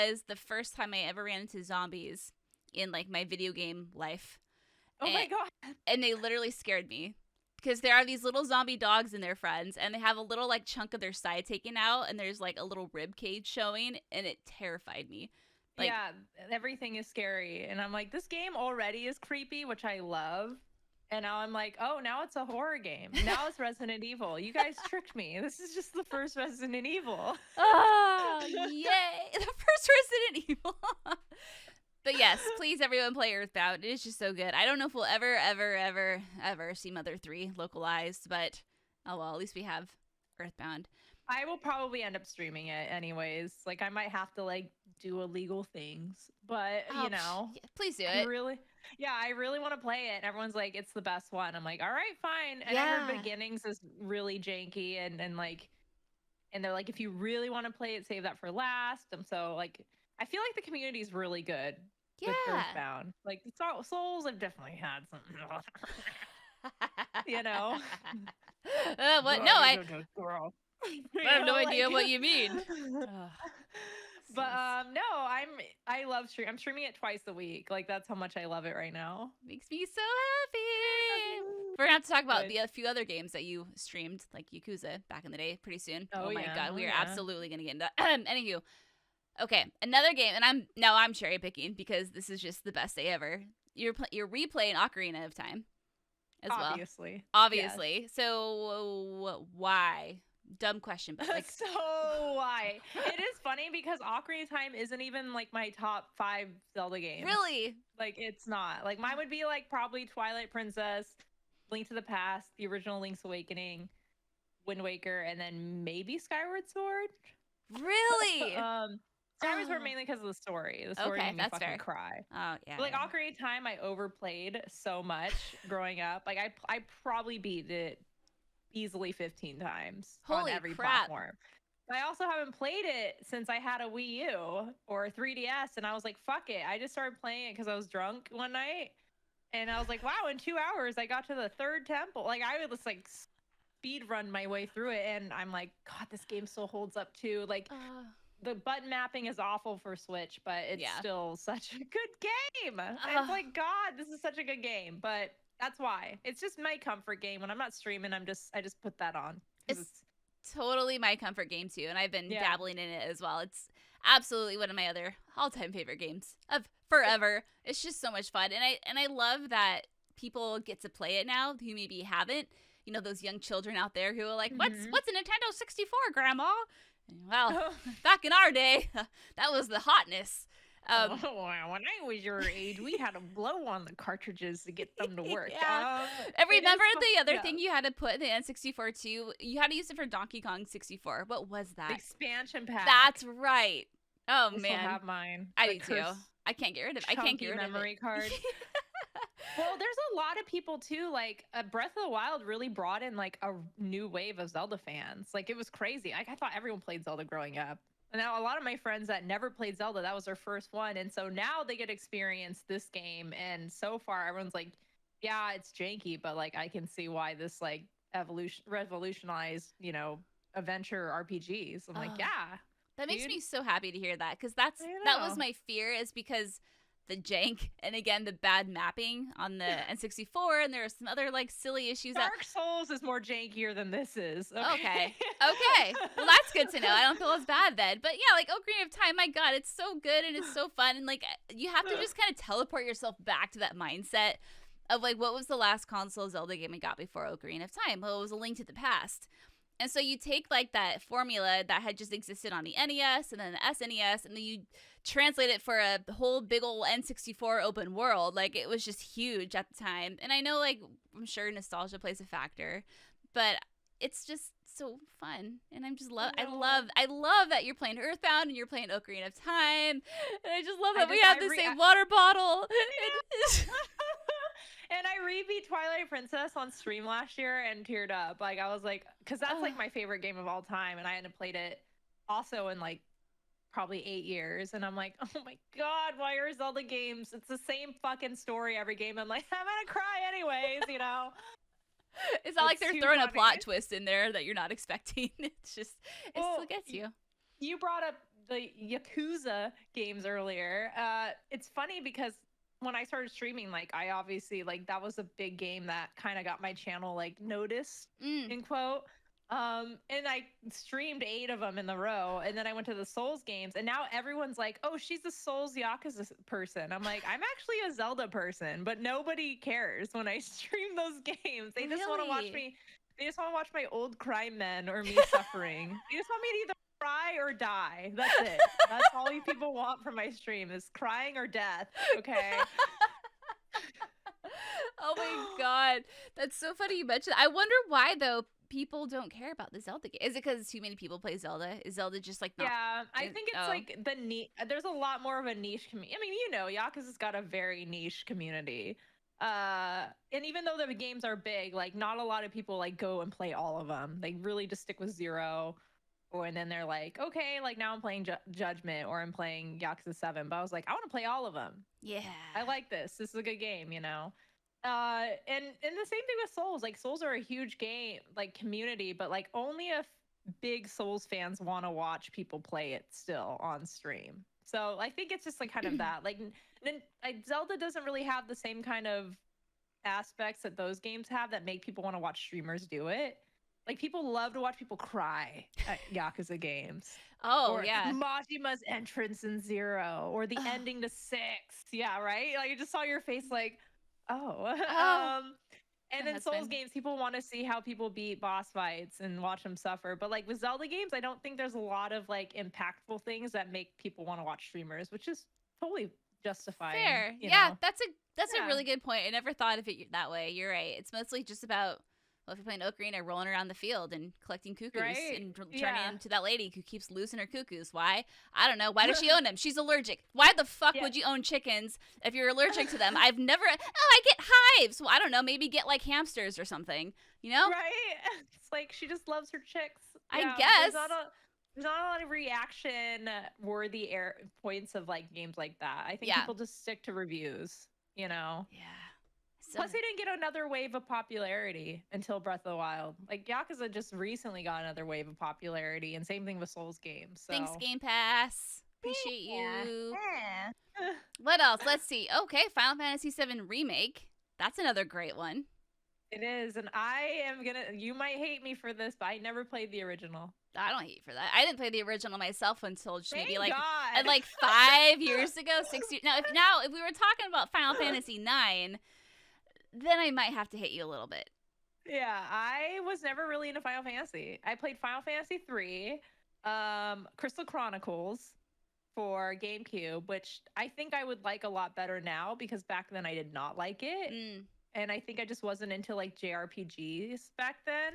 is the first time I ever ran into zombies in like my video game life. Oh my god. And they literally scared me. Because there are these little zombie dogs and their friends, and they have a little like chunk of their side taken out, and there's like a little rib cage showing, and it terrified me. Like, yeah, everything is scary. And I'm like, this game already is creepy, which I love. And now I'm like, oh, now it's a horror game. Now it's Resident Evil. You guys tricked me. This is just the first Resident Evil. Oh, yay. The first Resident Evil. But yes, please, everyone play EarthBound. It is just so good. I don't know if we'll ever see Mother 3 localized, but oh well, at least we have EarthBound. I will probably end up streaming it anyways. Like I might have to like do illegal things, but please do it. I really want to play it. Everyone's like, it's the best one. I'm like, all right, fine. And I heard Beginnings is really janky and they're like, if you really want to play it, save that for last. And so like, I feel like the community is really good. Yeah. With EarthBound. Like Souls have definitely had something. What? No, I have no idea what you mean. But no, I love stream. I'm streaming it twice a week. Like that's how much I love it right now. Makes me so happy. We're gonna have to talk about a few other games that you streamed, like Yakuza back in the day, pretty soon. Oh my god, we are absolutely gonna get into that. Anywho, okay, another game, and I'm cherry picking because this is just the best day ever. You're replaying Ocarina of Time, as well. Obviously. Yes. So why? Dumb question, but like, so why? It is funny because Ocarina of Time isn't even like my top 5 Zelda games. Really? Like it's not. Like mine would be like probably Twilight Princess, Link to the Past, the original Link's Awakening, Wind Waker, and then maybe Skyward Sword. Really? Skyward Sword mainly because of the story. The story made me fucking fair. Cry. Oh yeah. But like Ocarina of Time, I overplayed so much growing up. Like I probably beat it easily 15 times on every platform. I also haven't played it since I had a Wii U or a 3DS, and I was like, fuck it. I just started playing it because I was drunk one night, and I was like, wow, in 2 hours I got to the 3rd temple. Like I would just like speed run my way through it, and I'm like, god, this game still holds up too. Like the button mapping is awful for Switch, but it's still such a good game. It's like, god, this is such a good game. But that's why. It's just my comfort game. When I'm not streaming, I just put that on. It's totally my comfort game too, and I've been dabbling in it as well. It's absolutely one of my other all-time favorite games of forever. It's just so much fun, and I love that people get to play it now who maybe haven't. You know, those young children out there who are like, what's a Nintendo 64, Grandma? Well, back in our day, that was the hotness. When I was your age, we had to blow on the cartridges to get them to work. And remember the other thing you had to put in the N64 too? You had to use it for Donkey Kong 64. What was that? The expansion pack. That's right. Oh I man, still have mine. I do too. I can't get rid of it. I can't get rid of it. Memory card. Well, there's a lot of people too. Like Breath of the Wild really brought in like a new wave of Zelda fans. Like it was crazy. Like, I thought everyone played Zelda growing up. And now a lot of my friends that never played Zelda, that was their first one. And so now they get to experience this game. And so far, everyone's like, yeah, it's janky, but like I can see why this like revolutionized, adventure RPGs. I'm like, yeah. That makes me so happy to hear that, because that was my fear, is because the jank and again the bad mapping on the N64, and there are some other like silly issues. Dark Souls is more jankier than this is. Okay. Well, that's good to know. I don't feel as bad then. But yeah, like Ocarina of Time, my god, it's so good and it's so fun, and like you have to just kind of teleport yourself back to that mindset of like, what was the last console Zelda game I got before Ocarina of Time? Well, it was A Link to the Past. And so you take like that formula that had just existed on the NES and then the SNES, and then you translate it for a whole big old N64 open world. Like, it was just huge at the time. And I know, like, I'm sure nostalgia plays a factor, but it's just so fun. And I'm just I love that you're playing EarthBound and you're playing Ocarina of Time. And I just love that we have the same water bottle. And I rebeat Twilight Princess on stream last year and teared up. Like, I was like, because that's like my favorite game of all time, and I hadn't played it also in like probably 8 years. And I'm like, oh my god, why are Zelda games? It's the same fucking story every game. I'm like, I'm gonna cry anyways, you know. It's not like they're throwing a plot twist in there that you're not expecting. It's just, it still gets you. You brought up the Yakuza games earlier. It's funny because when I started streaming, like, I obviously, like, that was a big game that kind of got my channel, like, noticed, in quote. And I streamed 8 of them in the row, and then I went to the Souls games, and now everyone's like, oh, she's a Souls Yakuza person. I'm like, I'm actually a Zelda person, but nobody cares when I stream those games. They just want to watch me. They just want to watch my old crime men or me suffering. They just want me to either cry or die. That's it. That's all you people want from my stream is crying or death. Okay. Oh my god, that's so funny you mentioned. I wonder why though people don't care about the Zelda game. Is it because too many people play Zelda? Is Zelda just like not? Yeah, I think it's like the there's a lot more of a niche community. I mean, you know, Yakuza's got a very niche community. And even though the games are big, like not a lot of people like go and play all of them. They really just stick with 0. And then they're like, okay, like now I'm playing Judgment or I'm playing Yakuza 7. But I was like, I want to play all of them. Yeah. I like this. This is a good game, you know? And the same thing with Souls. Like, Souls are a huge game, like, community, but like only if big Souls fans want to watch people play it still on stream. So I think it's just like kind of that. Like, Zelda doesn't really have the same kind of aspects that those games have that make people want to watch streamers do it. Like, people love to watch people cry at Yakuza games. Oh, or yeah. Majima's entrance in 0 or the ending to 6. Yeah, right? Like, I just saw your face like, oh. And then Souls games, people want to see how people beat boss fights and watch them suffer. But, like, with Zelda games, I don't think there's a lot of, like, impactful things that make people want to watch streamers, which is totally justified. Fair. Yeah, know? That's a really good point. I never thought of it that way. You're right. It's mostly just about, well, if you're playing Ocarina, rolling around the field and collecting cuckoos and turning into that lady who keeps losing her cuckoos. Why? I don't know. Why does she own them? She's allergic. Why the fuck would you own chickens if you're allergic to them? I've never. Oh, I get hives. Well, I don't know. Maybe get like hamsters or something. You know? Right. It's like she just loves her chicks. I guess. There's not a lot of reaction-worthy points of like games like that. I think people just stick to reviews. You know? Yeah. Plus, they didn't get another wave of popularity until Breath of the Wild. Like, Yakuza just recently got another wave of popularity, and same thing with Souls games. So. Thanks, Game Pass. Appreciate you. Yeah. What else? Let's see. Okay, Final Fantasy VII Remake. That's another great one. It is, and you might hate me for this, but I never played the original. I don't hate you for that. I didn't play the original myself until just maybe like God. Like 5 years ago, 6 years. Now, if we were talking about Final Fantasy IX, then I might have to hate you a little bit. Yeah, I was never really into Final Fantasy. I played Final Fantasy 3, Crystal Chronicles for GameCube, which I think I would like a lot better now because back then I did not like it. And I think I just wasn't into like JRPGs back then.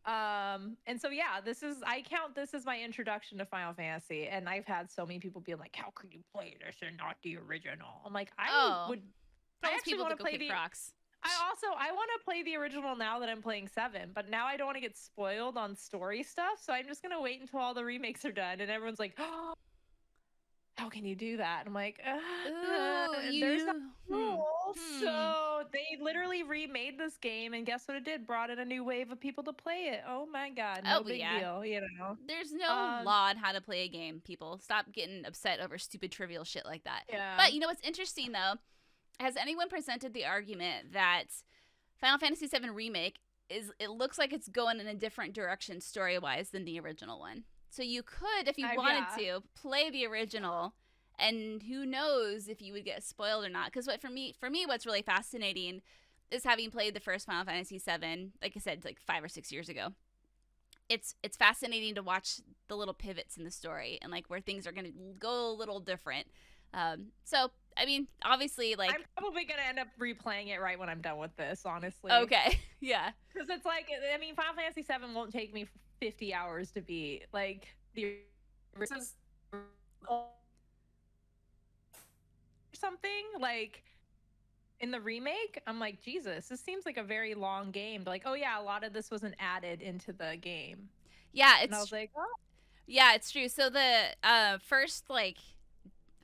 And so yeah, I count this as my introduction to Final Fantasy, and I've had so many people being like, how can you play this and not the original? I'm like, I actually want to play the Crocs. I want to play the original now that I'm playing 7, but now I don't want to get spoiled on story stuff, so I'm just gonna wait until all the remakes are done, and everyone's like, oh, how can you do that? And I'm like, there's no rules. So they literally remade this game, and guess what it did? Brought in a new wave of people to play it. Oh my god, no big deal, you know. There's no law on how to play a game, people. Stop getting upset over stupid trivial shit like that. Yeah. But you know what's interesting though? Has anyone presented the argument that Final Fantasy VII Remake it looks like it's going in a different direction story-wise than the original one? So you could, if you wanted to, play the original, and who knows if you would get spoiled or not. Because for me, what's really fascinating is having played the first Final Fantasy VII, like I said, like 5 or 6 years ago. it's fascinating to watch the little pivots in the story and like where things are going to go a little different. So I mean, obviously, like I'm probably gonna end up replaying it right when I'm done with this, honestly. Okay, yeah. Because it's like, I mean, Final Fantasy VII won't take me 50 hours to beat. Like the something like in the remake, I'm like, Jesus, this seems like a very long game. But like, oh yeah, a lot of this wasn't added into the game. Yeah, and I was like, oh. Yeah, it's true. So the first like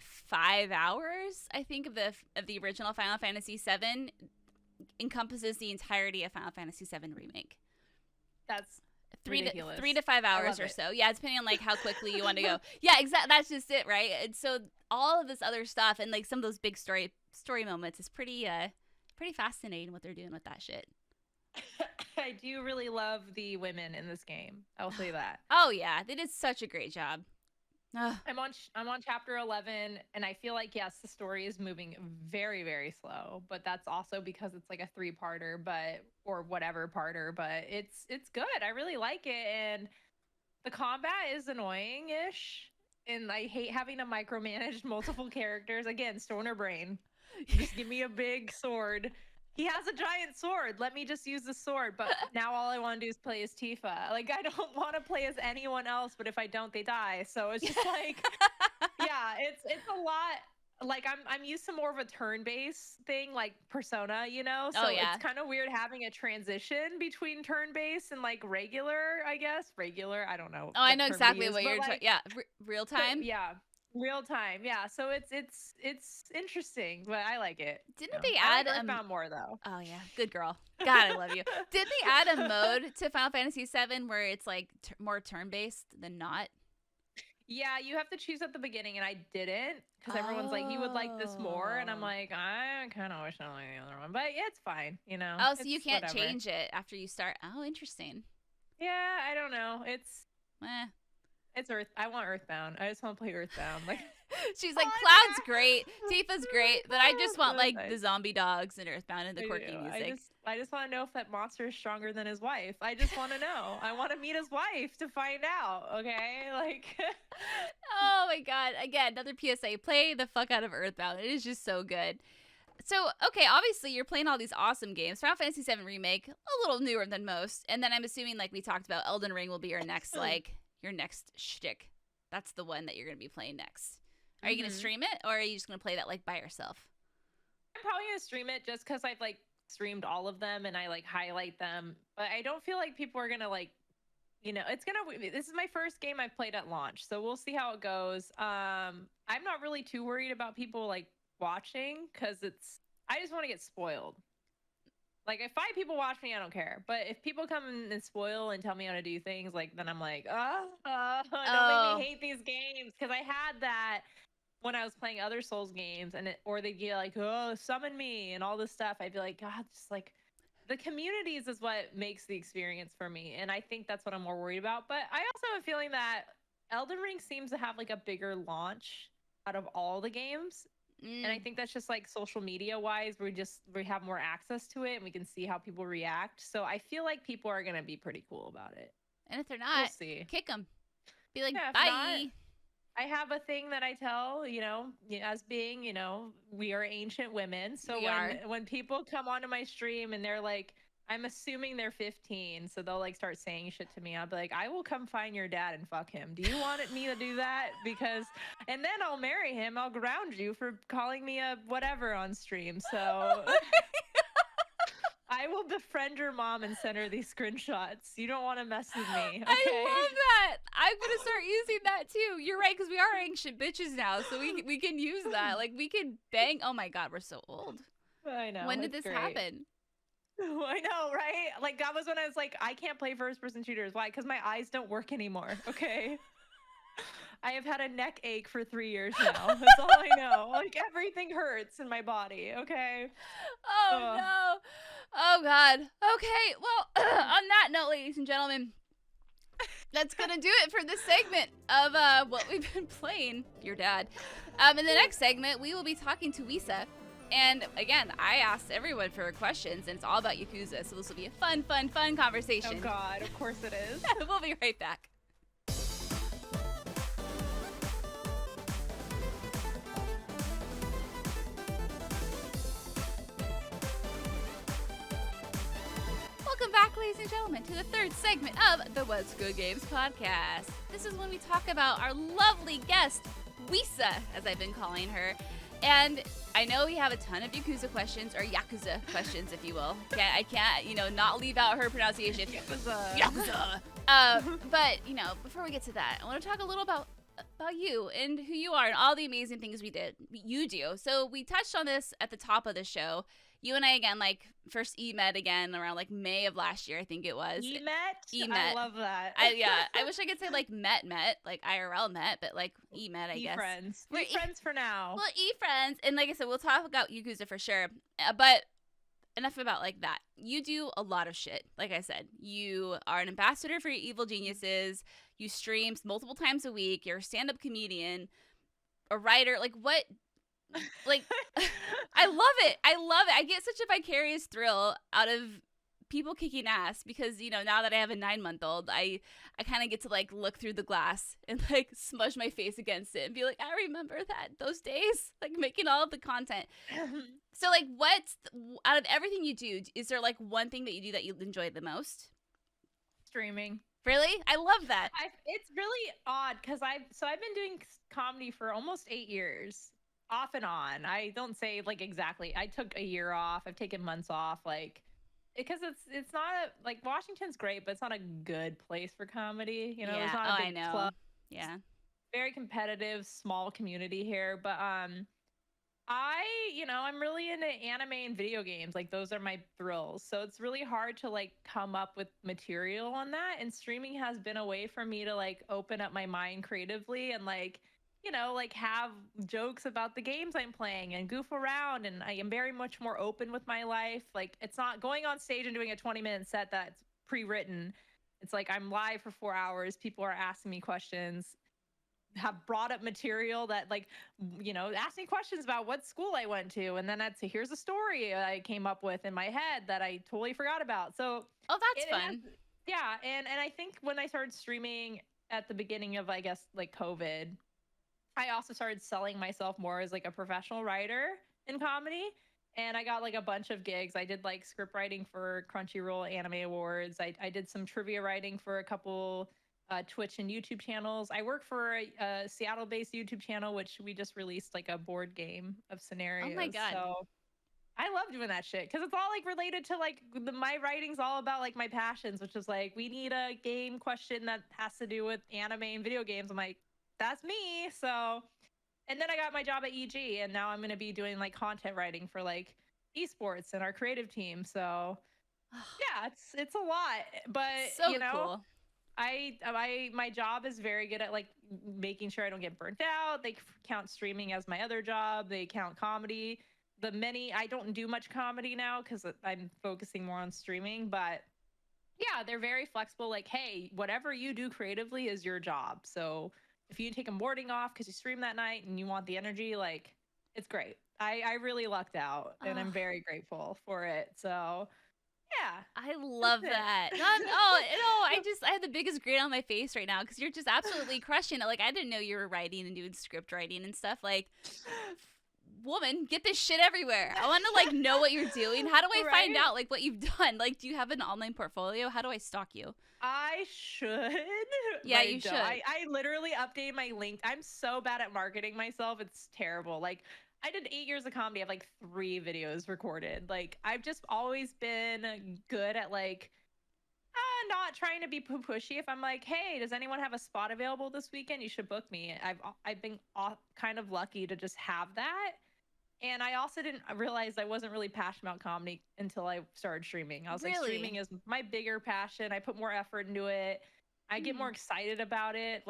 5 hours, I think, of the original Final Fantasy VII encompasses the entirety of Final Fantasy VII Remake. That's ridiculous. 3 to 5 hours or so. Yeah, depending on like how quickly you want to go. Yeah, exactly. That's just it, right? And so all of this other stuff and like some of those big story moments is pretty fascinating what they're doing with that shit. I do really love the women in this game. I'll say that. Oh yeah, they did such a great job. I'm on chapter 11, and I feel like, yes, the story is moving very, very slow, but that's also because it's like a 3-parter, or whatever parter, but it's good. I really like it, and the combat is annoying-ish, and I hate having to micromanage multiple characters. Again, stoner brain. Just give me a big sword. He has a giant sword. Let me just use the sword. But now all I want to do is play as Tifa. Like, I don't want to play as anyone else, but if I don't, they die. So it's just like, yeah, it's a lot. Like, I'm used to more of a turn-based thing, like Persona, you know? So it's kind of weird having a transition between turn-based and like regular, I guess. Regular, I don't know. Oh, I know exactly what you're talking. Yeah, real time. Yeah. Real time, yeah. So it's interesting, but I like it. Didn't they add EarthBound more though? Oh yeah, good girl. God, I love you. Did they add a mode to Final Fantasy VII where it's like more turn-based than not? Yeah, you have to choose at the beginning, and I didn't because everyone's like, you would like this more, and I'm like, I kind of wish I liked the other one, but yeah, it's fine, you know. Oh, so you can't change it after you start. Oh, interesting. Yeah, I don't know. It's I want EarthBound. I just want to play EarthBound. Like, she's like, Cloud's great, Tifa's great, but I just want like the zombie dogs and EarthBound and the quirky music. I just want to know if that monster is stronger than his wife. I just want to know. I want to meet his wife to find out. Okay, like. Oh my God! Again, another PSA: play the fuck out of EarthBound. It is just so good. So, okay, obviously you're playing all these awesome games. Final Fantasy VII Remake, a little newer than most, and then I'm assuming, like we talked about, Elden Ring will be your next your next shtick. That's the one that you're going to be playing next. Are you going to stream it, or are you just going to play that like by yourself? I'm probably going to stream it just because I've like streamed all of them and I like highlight them. But I don't feel like people are going to like, you know, this is my first game I've played at launch. So we'll see how it goes. I'm not really too worried about people like watching because I just want to get spoiled. Like, if 5 people watch me, I don't care. But if people come and spoil and tell me how to do things, like, then I'm like, don't make me hate these games. Because I had that when I was playing other Souls games, or they'd get like, oh, summon me and all this stuff. I'd be like, God, just like, the communities is what makes the experience for me. And I think that's what I'm more worried about. But I also have a feeling that Elden Ring seems to have like a bigger launch out of all the games. And I think that's just like social media wise, we have more access to it and we can see how people react. So I feel like people are going to be pretty cool about it. And if they're not, we'll see. Kick them. Be like, yeah, bye. Not, I have a thing that I tell, you know, as being, you know, we are ancient women. So when people come onto my stream and they're like, I'm assuming they're 15, so they'll like start saying shit to me. I'll be like, I will come find your dad and fuck him. Do you want me to do that? And then I'll marry him. I'll ground you for calling me a whatever on stream. So I will befriend your mom and send her these screenshots. You don't want to mess with me. Okay? I love that. I'm gonna start using that too. You're right, because we are ancient bitches now, so we can use that. Like, we can bang. Oh my God, we're so old. I know. When did this happen? I know, right? Like, that was when I was like, I can't play first-person shooters. Why? Because my eyes don't work anymore, okay? I have had a neck ache for 3 years now. That's all I know. Like, everything hurts in my body, okay? Oh, no. Oh, God. Okay, well, on that note, ladies and gentlemen, that's going to do it for this segment of what we've been playing, your dad. In the next segment, we will be talking to Lisa, And again, I asked everyone for questions, and it's all about Yakuza, so this will be a fun conversation. Oh God, of course it is. We'll be right back. Welcome back, ladies and gentlemen, to the third segment of the What's Good Games podcast. This is when we talk about our lovely guest, Lisa, as I've been calling her. And I know we have a ton of Yakuza questions, or Yakuza questions, if you will. I can't, not leave out her pronunciation. Yakuza. But, before we get to that, I want to talk a little about you and who you are and all the amazing things you do. So we touched on this at the top of the show. You and I, again, first met again around, May of last year, I think it was. E-met? I love that. I wish I could say, met, IRL met, but, E-met, I guess. E-friends. We're E-friends for now. Well, E-friends. And like I said, we'll talk about Yakuza for sure. But enough about, that. You do a lot of shit. Like I said, you are an ambassador for Evil Geniuses. You stream multiple times a week. You're a stand-up comedian, a writer. What... I love it. I get such a vicarious thrill out of people kicking ass because, now that I have a 9-month-old, I kind of get to look through the glass and smush my face against it and be like, I remember those days, making all of the content. So what's out of everything you do, is there one thing that you do that you enjoy the most? Streaming. Really? I love that. It's really odd because I've been doing comedy for almost 8 years. Off and on. I don't say exactly. I took a year off. I've taken months off, because it's not Washington's great, but it's not a good place for comedy. Yeah. There's not a big club. Yeah. Very competitive, small community here, but I'm really into anime and video games. Those are my thrills. So it's really hard to come up with material on that. And streaming has been a way for me to open up my mind creatively and have jokes about the games I'm playing and goof around. And I am very much more open with my life. It's not going on stage and doing a 20-minute set that's pre-written. It's I'm live for 4 hours. People are asking me questions, have brought up material that ask me questions about what school I went to. And then here's a story I came up with in my head that I totally forgot about. So, that's fun. Yeah. And I think when I started streaming at the beginning of, I guess, COVID, I also started selling myself more as a professional writer in comedy. And I got a bunch of gigs. I did script writing for Crunchyroll Anime Awards. I did some trivia writing for a couple Twitch and YouTube channels. I work for a Seattle-based YouTube channel, which we just released a board game of scenarios. Oh my God. So I love doing that shit because it's all related to my writing's all about my passions, which is we need a game question that has to do with anime and video games. I'm that's me. So, and then I got my job at EG, and now I'm going to be doing content writing for esports and our creative team. So yeah, it's a lot, but so cool. My job is very good at making sure I don't get burnt out. They count streaming as my other job. They count comedy. I don't do much comedy now because I'm focusing more on streaming, but yeah, they're very flexible. Hey, whatever you do creatively is your job. So if you take a morning off because you stream that night and you want the energy, it's great. I really lucked out and I'm very grateful for it. So yeah. I love that. I have the biggest grin on my face right now because you're just absolutely crushing it. I didn't know you were writing and doing script writing and stuff. Woman, get this shit everywhere. I want to know what you're doing. How do I find out what you've done? Do you have an online portfolio? How do I stalk you? I should. Yeah, you should. I literally updated my link. I'm so bad at marketing myself. It's terrible. I did 8 years of comedy. I have 3 videos recorded. I've just always been good at not trying to be pushy. If I'm hey, does anyone have a spot available this weekend? You should book me. I've been kind of lucky to just have that. And I also didn't realize I wasn't really passionate about comedy until I started streaming. I was streaming is my bigger passion. I put more effort into it. I get more excited about it.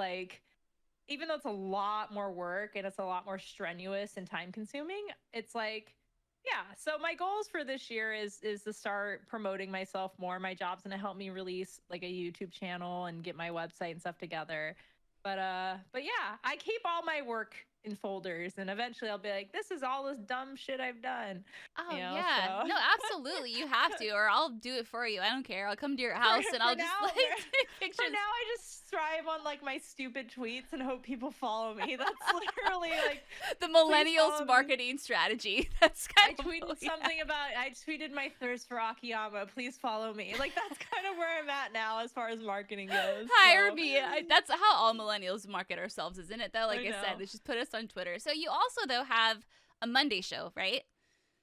Even though it's a lot more work and it's a lot more strenuous and time consuming, it's yeah. So my goals for this year is to start promoting myself more. My job's going to help me release a YouTube channel and get my website and stuff together. But yeah, I keep all my work in folders, and eventually I'll be like, this is all this dumb shit I've done. Oh, You know, yeah. so. No, absolutely. You have to, or I'll do it for you. I don't care. I'll come to your house and I'll just like take pictures. For now, I just strive on like my stupid tweets and hope people follow me. That's literally like the millennials marketing strategy. That's kind of I tweeted my thirst for Akiyama. Please follow me. Like that's kind of where I'm at now as far as marketing goes. Hire me. That's how all millennials market ourselves, isn't it? Though, like I said, they just put us on Twitter. So you also though have a Monday show, right?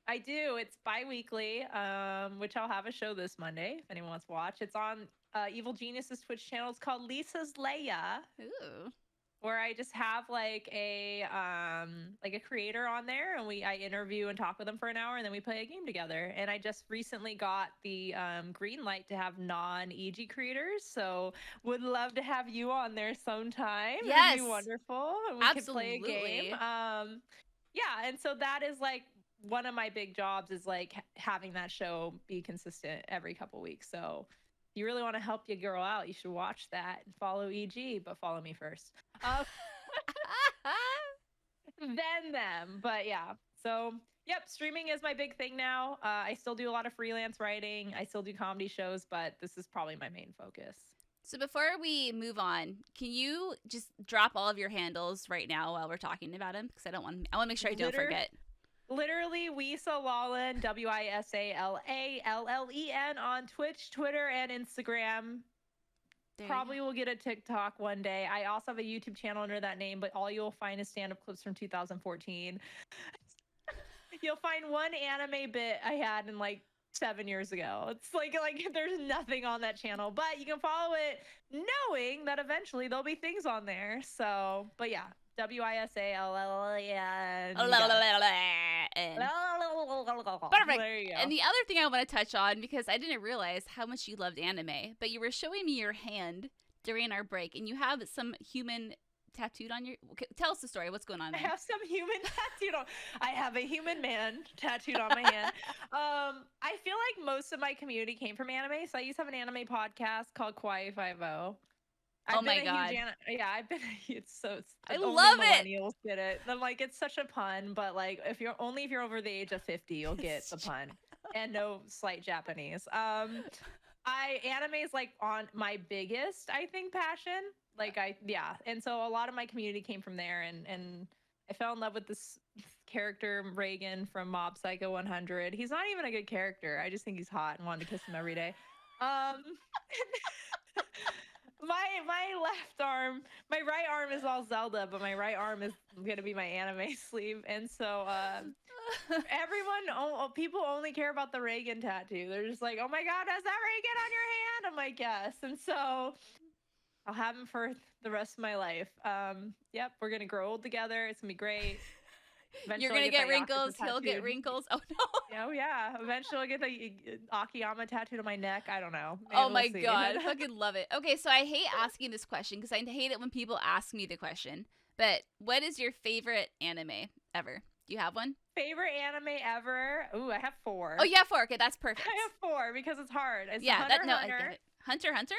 I do. It's bi-weekly, which I'll have a show this Monday if anyone wants to watch. It's on Evil Genius's Twitch channel. It's called Lisa's Leia. Ooh. Where I just have like a creator on there, and I interview and talk with them for an hour, and then we play a game together. And I just recently got the green light to have non-EG creators, so would love to have you on there sometime. Yes, it'd be wonderful. And we absolutely. Could play a game. Yeah, and so that is like one of my big jobs is like having that show be consistent every couple weeks. So if you really want to help your girl out, you should watch that and follow EG, but follow me first. Then them. But yeah. So yep, streaming is my big thing now. I still do a lot of freelance writing. I still do comedy shows, but this is probably my main focus. So before we move on, can you just drop all of your handles right now while we're talking about him? Because I want to make sure I don't forget. Literally, Lisa Wallen, WISALALLEN on Twitch, Twitter, and Instagram. Probably will get a TikTok one day. I also have a YouTube channel under that name, but all you'll find is stand-up clips from 2014. You'll find one anime bit I had in like 7 years ago. It's like there's nothing on that channel, but you can follow it knowing that eventually there'll be things on there. So, but yeah. WISALLEN. Perfect. And the other thing I want to touch on, because I didn't realize how much you loved anime, but you were showing me your hand during our break, and you have some human tattooed on your. Okay, tell us the story. What's going on there? I have some human tattooed on. I have a human man tattooed on my hand. I feel like most of my community came from anime, so I used to have an anime podcast called Kawaii 50. Oh my god! I've been. I love it. Millennials get it. I'm like, it's such a pun, but like, if you're over the age of 50, you'll get the pun, and no slight Japanese. Anime is like on my biggest, I think, passion. Like and so a lot of my community came from there, and I fell in love with this character Reagan from Mob Psycho 100. He's not even a good character. I just think he's hot and wanted to kiss him every day. My left arm, my right arm is all Zelda, but my right arm is gonna be my anime sleeve, and so people only care about the Reagan tattoo. They're just like, oh my god, has that Reagan on your hand? I'm like, yes, and so I'll have him for the rest of my life. Yep, we're gonna grow old together. It's gonna be great. Eventually you're gonna get wrinkles. He'll get wrinkles. Oh no. Oh yeah. Eventually I'll get the Akiyama tattooed on my neck. I don't know. Maybe oh my god. I fucking love it. Okay, so I hate asking this question because I hate it when people ask me the question. But what is your favorite anime ever? Do you have one? Favorite anime ever? Ooh, I have 4. Oh, you have 4. Okay, that's perfect. I have 4 because it's hard. It's yeah, Hunter, I get it. Hunter?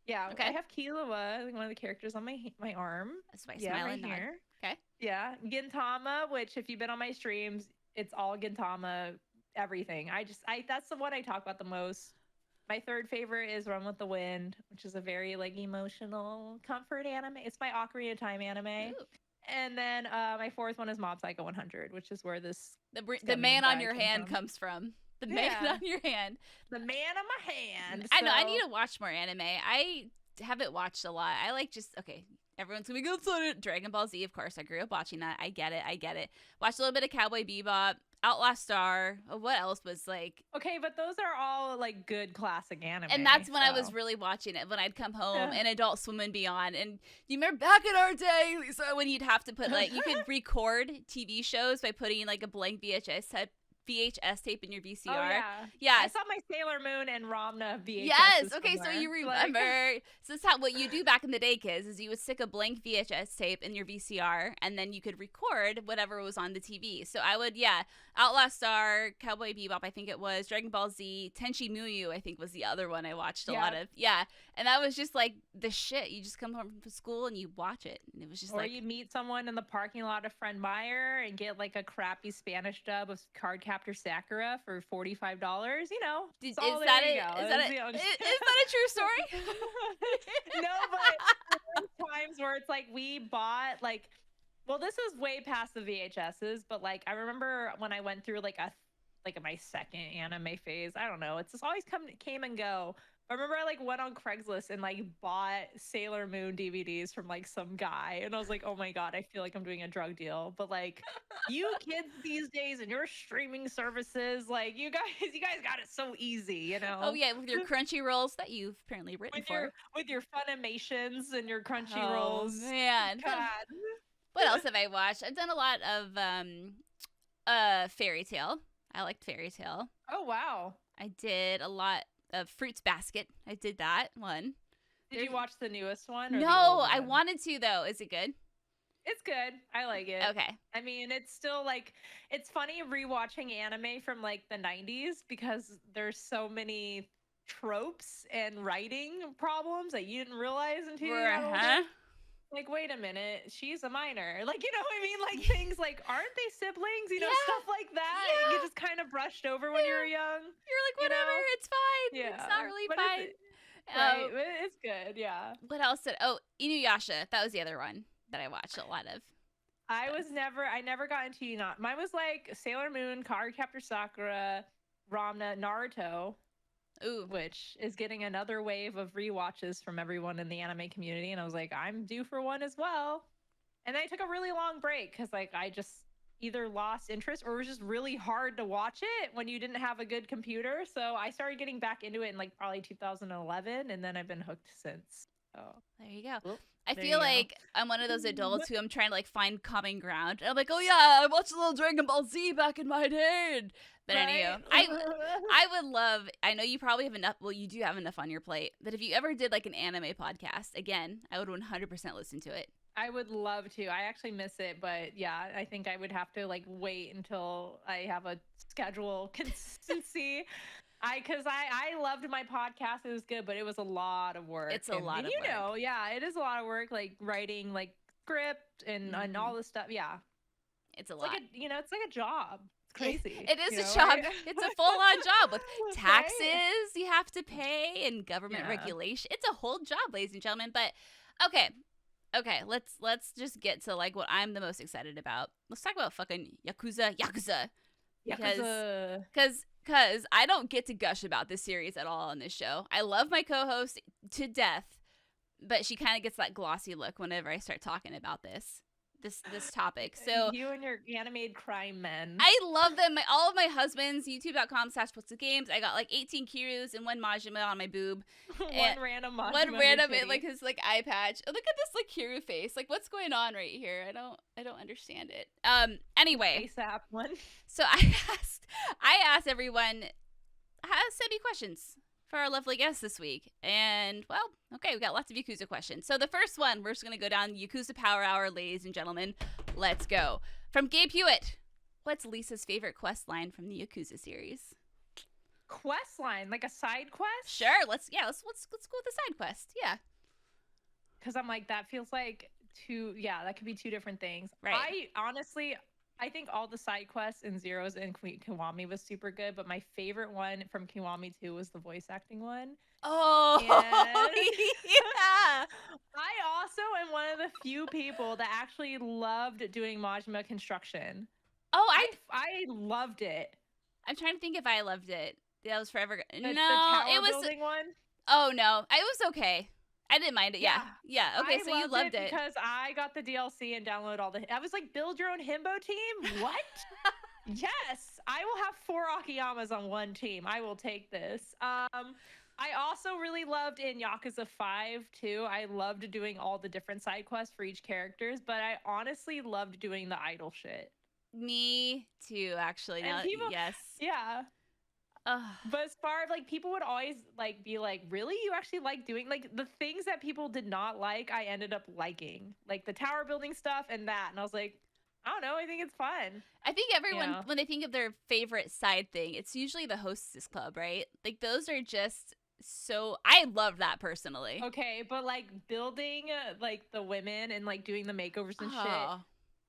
Yeah. Okay. I have Killua, one of the characters on my arm. That's why I smile and nod. Okay. Yeah. Gintama, which if you've been on my streams, it's all Gintama, everything. That's the one I talk about the most. My third favorite is Run with the Wind, which is a very like emotional comfort anime. It's my Ocarina of Time anime. Ooh. And then my fourth one is Mob Psycho 100, which is where this the man on your hand comes from. The man on your hand. The man on my hand. I know. I need to watch more anime. I haven't watched a lot. I like everyone's gonna be good on it. Dragon Ball Z, of course. I grew up watching that. I get it. Watched a little bit of Cowboy Bebop, Outlaw Star. What else was like? Okay, but those are all like good classic anime. And that's when I was really watching it. When I'd come home and Adult Swim and Beyond. And you remember back in our day, Lisa, when you'd have to put you could record TV shows by putting like a blank VHS VHS tape in your VCR. Oh, yeah. Yeah. I saw my Sailor Moon and Ramna VHS. Yes. Okay, so you remember. So this is how what you do back in the day, kids, is you would stick a blank VHS tape in your VCR, and then you could record whatever was on the TV. So I would, Outlaw Star, Cowboy Bebop, I think it was, Dragon Ball Z, Tenchi Muyo, I think was the other one I watched a lot of. Yeah. And that was just like the shit. You just come home from school and you watch it. And it was just or you meet someone in the parking lot of Friend Meyer and get like a crappy Spanish dub of Cardcaptor Sakura for $45. You know, is that a true story? No, but there times where it's like we bought like, well, this was way past the VHSs, but like I remember when I went through like my second anime phase. I don't know. It's just always came and go. I remember I like went on Craigslist and like bought Sailor Moon DVDs from like some guy, and I was like, oh my god, I feel like I'm doing a drug deal. But like, you kids these days and your streaming services, like you guys got it so easy, you know. Oh yeah, with your Crunchyrolls that you've apparently written with your Funimations and your Crunchyrolls. Oh man, God. What else have I watched? I've done a lot of Fairy Tail. I liked Fairy Tail. Oh wow. I did a lot of Fruits Basket. I did that one. Did you watch the newest one? Or no, I wanted to though. Is it good? It's good. I like it. Okay. I mean, it's still like, it's funny rewatching anime from like the 90s because there's so many tropes and writing problems that you didn't realize until you got older. Like, wait a minute, she's a minor. Like, you know what I mean? Like, things like, aren't they siblings? You know, stuff like that. Yeah. You just kind of brushed over when you were young. You're like, whatever, it's fine. Yeah. It's not really fine. Right, it's good, yeah. What else Inuyasha. That was the other one that I watched a lot of. I never got into Inuyasha. Mine was like Sailor Moon, Cardcaptor Sakura, Ramna, Naruto. Ooh. Which is getting another wave of rewatches from everyone in the anime community. And I was like, I'm due for one as well. And then I took a really long break because like I just either lost interest or it was just really hard to watch it when you didn't have a good computer. So I started getting back into it in like probably 2011, and then I've been hooked since. So there you go. Well, I feel like I'm one of those adults who I'm trying to like find common ground. And I'm like, oh yeah, I watched a little Dragon Ball Z back in my day. But anyway, I would love, I know you probably have enough, well, you do have enough on your plate, that if you ever did like an anime podcast, again, I would 100% listen to it. I would love to. I actually miss it, but yeah, I think I would have to like wait until I have a schedule consistency. Because I loved my podcast. It was good, but it was a lot of work. It's a lot of work. You know, yeah, it is a lot of work, like writing like script and all this stuff. Yeah. It's a lot. Like it's like a job. Crazy. It is a job. Right? It's a full-on job with taxes you have to pay and government regulation. It's a whole job, ladies and gentlemen. But okay, let's just get to like what I'm the most excited about. Let's talk about fucking Yakuza. Because I don't get to gush about this series at all on this show. I love my co-host to death, but she kind of gets that glossy look whenever I start talking about this topic. So you and your animated crime men. I love them. All of my husbands, youtube.com/games. I got like 18 Kiryus and one Majima on my boob. One random like his like eye patch. Oh, look at this like Kiryu face. Like what's going on right here? I don't understand it. Anyway. ASAP one. So I asked everyone, send me questions for our lovely guests this week. And, well, okay, we got lots of Yakuza questions. So the first one, we're just going to go down Yakuza Power Hour, ladies and gentlemen. Let's go. From Gabe Hewitt, what's Lisa's favorite quest line from the Yakuza series? Quest line? Like a side quest? Sure. Let's go with the side quest. Yeah. Because I'm like, that feels like that could be two different things. Right. I think all the side quests in Zeroes and Kiwami was super good, but my favorite one from Kiwami 2 was the voice acting one. Oh, yeah. I also am one of the few people that actually loved doing Majima construction. Oh, I loved it. I'm trying to think if I loved it. That was forever. The tower building one? Oh, no. It was okay. I didn't mind it. Yeah. Okay, so you loved it because I got the DLC and downloaded all the. I was like, build your own himbo team. What? Yes, I will have 4 Akiyamas on one team. I will take this. I also really loved in Yakuza 5 too. I loved doing all the different side quests for each characters, but I honestly loved doing the idle shit. Me too, actually. And Now, people, yes. yeah. Ugh. But as far as like people would always like be like, really, you actually like doing like the things that people did not like, I ended up liking, like the tower building stuff and that, and I was like, I don't know, I think it's fun. I think everyone, Yeah. when they think of their favorite side thing, it's usually the hostess club, right? Like those are just so. I love that personally. Okay, but like building like the women and like doing the makeovers and shit.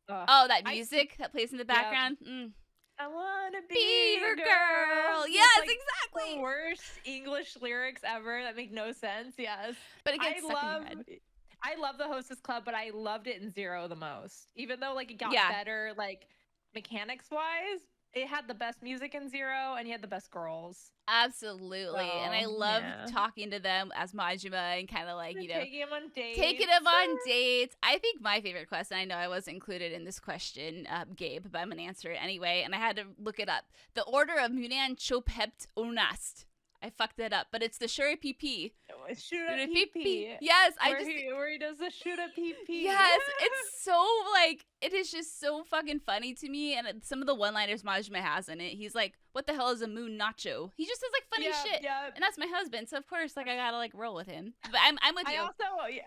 Oh, that I music that plays in the background. Mm. I wanna Be your girl. It's Yes, like exactly. the worst English lyrics ever that make no sense. Yes, But it gets stuck in your head. I love the Hostess Club, but I loved it in Zero the most. Even though like it got better, like mechanics wise, it had the best music in Zero, and you had the best girls. Absolutely. So, and I love talking to them as Majima and kind of like, you know, taking them on dates. Taking them on dates. I think my favorite quest, and I know I wasn't included in this question, Gabe, but I'm going to answer it anyway. And I had to look it up. The Order of Munan Chophept Onast. I fucked that up, but it's the Shuri PP. Shoot a PP. Yes, where he does the shoot a PP. Yes, it's so like it is just so fucking funny to me, and some of the one-liners Majima has in it. He's like, "What the hell is a moon nacho?" He just says like funny shit, and that's my husband, so of course like I gotta like roll with him. But I'm with you.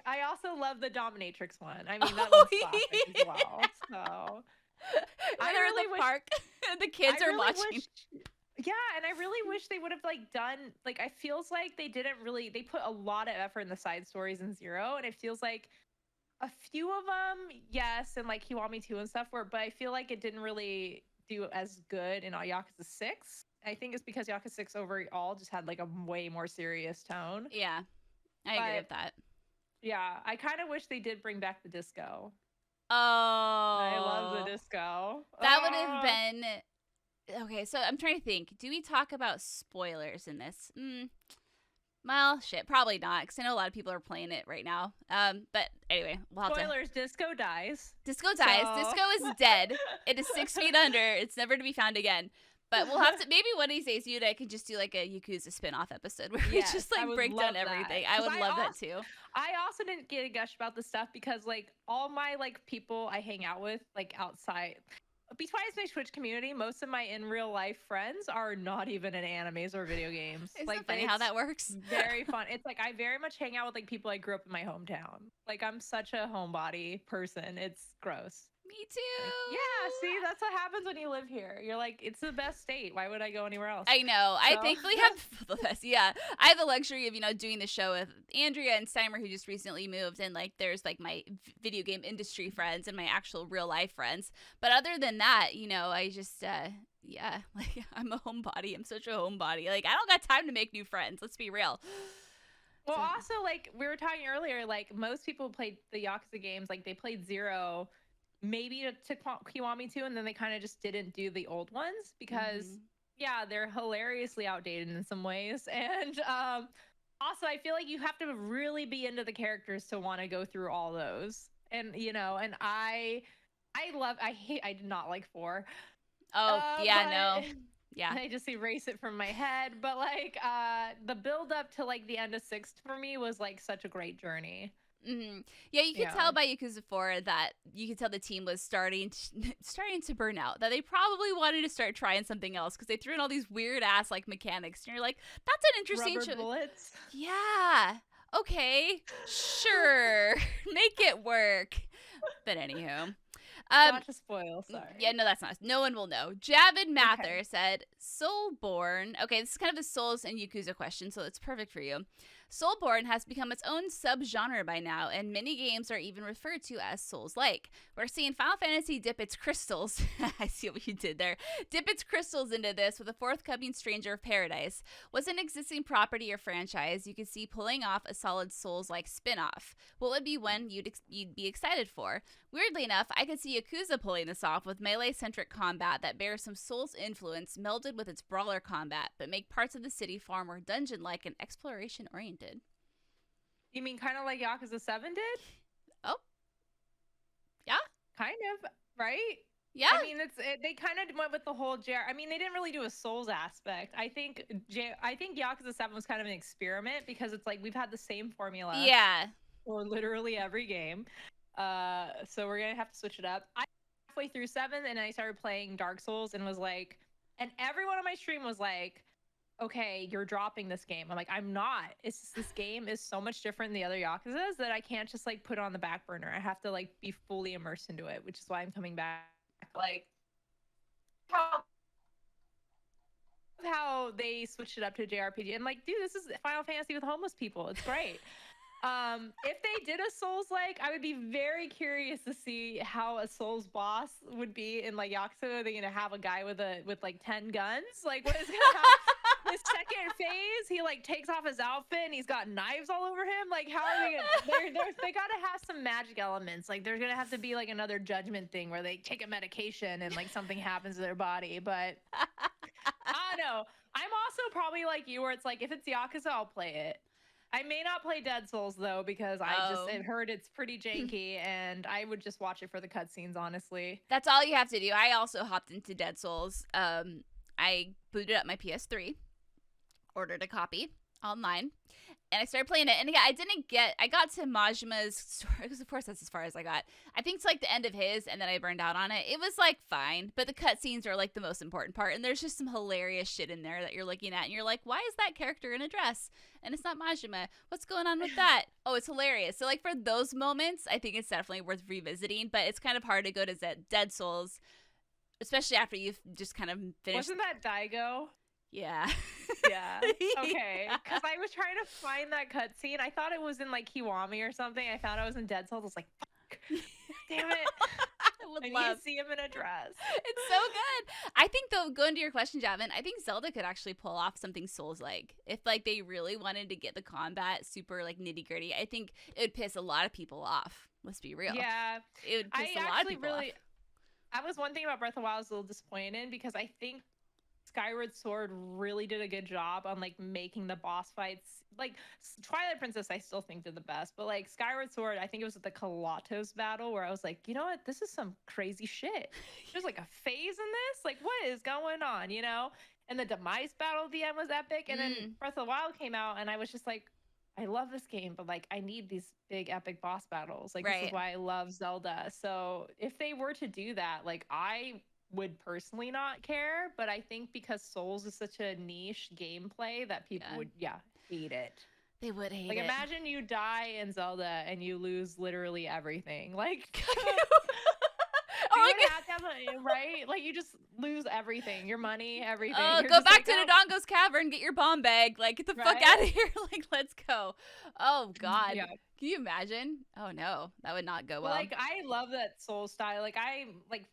I also love the dominatrix one. I mean that one's classic as well. So I really wish park. The kids are watching. Yeah, and I really wish they would have like done like I feels like they put a lot of effort in the side stories in Zero, and it feels like a few of them, yes, and like Kiwami 2 and stuff were, but I feel like it didn't really do as good in Yakuza 6. I think it's because Yakuza 6 overall just had like a way more serious tone. Yeah. I agree with that. Yeah, I kind of wish they did bring back the disco. Oh. I love the disco. That would have been okay, so I'm trying to think. Do we talk about spoilers in this? Well, shit, probably not, because I know a lot of people are playing it right now. But anyway, we'll have spoilers. Disco dies. Disco dies. So... Disco is dead. It is 6 feet under. It's never to be found again. But we'll have to, maybe one of these days, you and I could just do like a Yakuza spin-off episode where we just like break down everything. I would love that too. I also didn't get a gush about this stuff because like all my like people I hang out with like outside, besides my Twitch community, most of my in real life friends are not even in animes or video games. Isn't like it funny how that works? Very fun. It's like I very much hang out with like people I grew up in my hometown. Like I'm such a homebody person. It's gross. Me too. Like, yeah, see, that's what happens when you live here. You're like, it's the best state. Why would I go anywhere else? I know. So. I thankfully have the best. Yeah, I have the luxury of doing the show with Andrea and Steimer, who just recently moved, and like there's like my video game industry friends and my actual real life friends. But other than that, I just yeah, like I'm a homebody. I'm such a homebody. Like I don't got time to make new friends. Let's be real. Well, also like we were talking earlier, like most people played the Yakuza games, like they played Zero. Maybe to Kiwami 2, and then they kind of just didn't do the old ones because, yeah, they're hilariously outdated in some ways. And also, I feel like you have to really be into the characters to want to go through all those. And, and I did not like 4. Oh, yeah, no. Yeah. I just erase it from my head. But, like, the build up to, like, the end of 6 for me was, like, such a great journey. Mm-hmm. Yeah, you could tell by Yakuza 4 that you could tell the team was starting to burn out, that they probably wanted to start trying something else because they threw in all these weird ass like mechanics, and you're like, that's an interesting rubber bullets. Yeah, okay, sure, make it work. But anywho, not to spoil, sorry. Yeah, no, that's not. No one will know. Javid Mather said, Soulborn. Okay, this is kind of a Souls and Yakuza question, so it's perfect for you. Soulborn has become its own subgenre by now, and many games are even referred to as Souls-like. We're seeing Final Fantasy dip its crystals. I see what you did there. Dip its crystals into this with a forthcoming Stranger of Paradise. Was an existing property or franchise you could see pulling off a solid Souls-like spin-off. What would be one you'd be excited for? Weirdly enough, I could see Yakuza pulling this off with melee-centric combat that bears some Souls influence melded with its brawler combat, but make parts of the city far more dungeon-like and exploration-oriented. You mean kind of like Yakuza 7 did? Oh. Yeah. Kind of, right? Yeah. I mean, they kind of went with the whole I mean, they didn't really do a Souls aspect. I think Yakuza 7 was kind of an experiment because it's like we've had the same formula. Yeah. For literally every game. So we're going to have to switch it up. I halfway through 7 and I started playing Dark Souls and was like, and everyone on my stream was like, okay, you're dropping this game. I'm like, I'm not. It's just, this game is so much different than the other Yakuzas that I can't just like put it on the back burner. I have to like be fully immersed into it, which is why I'm coming back. Like how they switched it up to JRPG. And like, dude, this is Final Fantasy with homeless people. It's great. If they did a Souls-like, I would be very curious to see how a Souls boss would be in like Yakuza. Are they gonna have a guy with like 10 guns? Like, what is gonna happen? His second phase, he like takes off his outfit and he's got knives all over him. Like, how are they gonna, they gotta have some magic elements. Like, there's gonna have to be like another judgment thing where they take a medication and like something happens to their body. But I don't know. I'm also probably like you, where it's like, if it's Yakuza, I'll play it. I may not play Dead Souls though, because I've heard it's pretty janky, and I would just watch it for the cutscenes, honestly. That's all you have to do. I also hopped into Dead Souls. I booted up my PS3, ordered a copy online, and I started playing it. And again, I got to Majima's story, because of course that's as far as I got. I think it's like the end of his, and then I burned out on it. It was like fine, but the cutscenes are like the most important part, and there's just some hilarious shit in there that you're looking at, and you're like, why is that character in a dress? And it's not Majima. What's going on with that? Oh, it's hilarious. So like for those moments, I think it's definitely worth revisiting, but it's kind of hard to go to Dead Souls, especially after you've just kind of finished. Wasn't that Daigo? Yeah. Yeah. Okay. Because I was trying to find that cutscene. I thought it was in like Kiwami or something. I found I was in Dead Souls. I was like, fuck. Damn it. I need to see him in a dress. It's so good. I think though, going to your question, Javin, I think Zelda could actually pull off something Souls-like. If like they really wanted to get the combat super like nitty-gritty, I think it would piss a lot of people off. Let's be real. Yeah. It would piss a lot of people off. That was one thing about Breath of the Wild I was a little disappointed in, because I think Skyward Sword really did a good job on like making the boss fights. Like Twilight Princess I still think did the best, but like Skyward Sword, I think it was at the Kalatos battle where I was like, you know what, this is some crazy shit. There's like a phase in this, like what is going on, you know? And the Demise battle at the end was epic. And then Breath of the Wild came out and I was just like, I love this game, but like I need these big epic boss battles. Like This is why I love Zelda. So if they were to do that, like I would personally not care, but I think because Souls is such a niche gameplay that people would hate it. They would hate it. Like imagine you die in Zelda and you lose literally everything. Like right? Like you just lose everything. Your money, everything. Oh, go back to Dodongo's cavern, get your bomb bag. Like, get the fuck out of here. Like, let's go. Oh, God. Yeah. Can you imagine? Oh, no. That would not go well. Like, I love that Soul style. Like,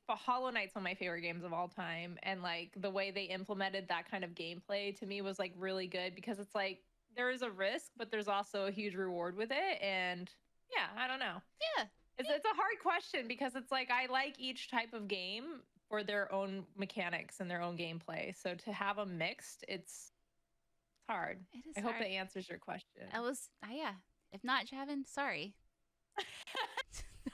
Hollow Knight's one of my favorite games of all time. And, like, the way they implemented that kind of gameplay to me was, like, really good. Because it's, like, there is a risk, but there's also a huge reward with it. And, yeah, I don't know. Yeah. It's a hard question because it's like I like each type of game for their own mechanics and their own gameplay. So to have them mixed, it's hard. It is I hope that answers your question. Yeah. If not, Javin, sorry.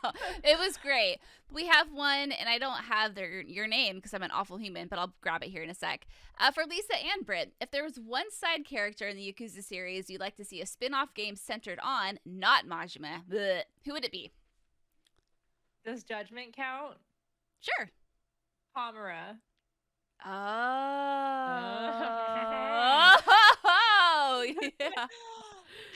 No, it was great. We have one, and I don't have your name because I'm an awful human, but I'll grab it here in a sec. For Lisa and Britt, if there was one side character in the Yakuza series you'd like to see a spin-off game centered on, not Majima, who would it be? Does Judgment count? Sure. Homura. Oh, yeah.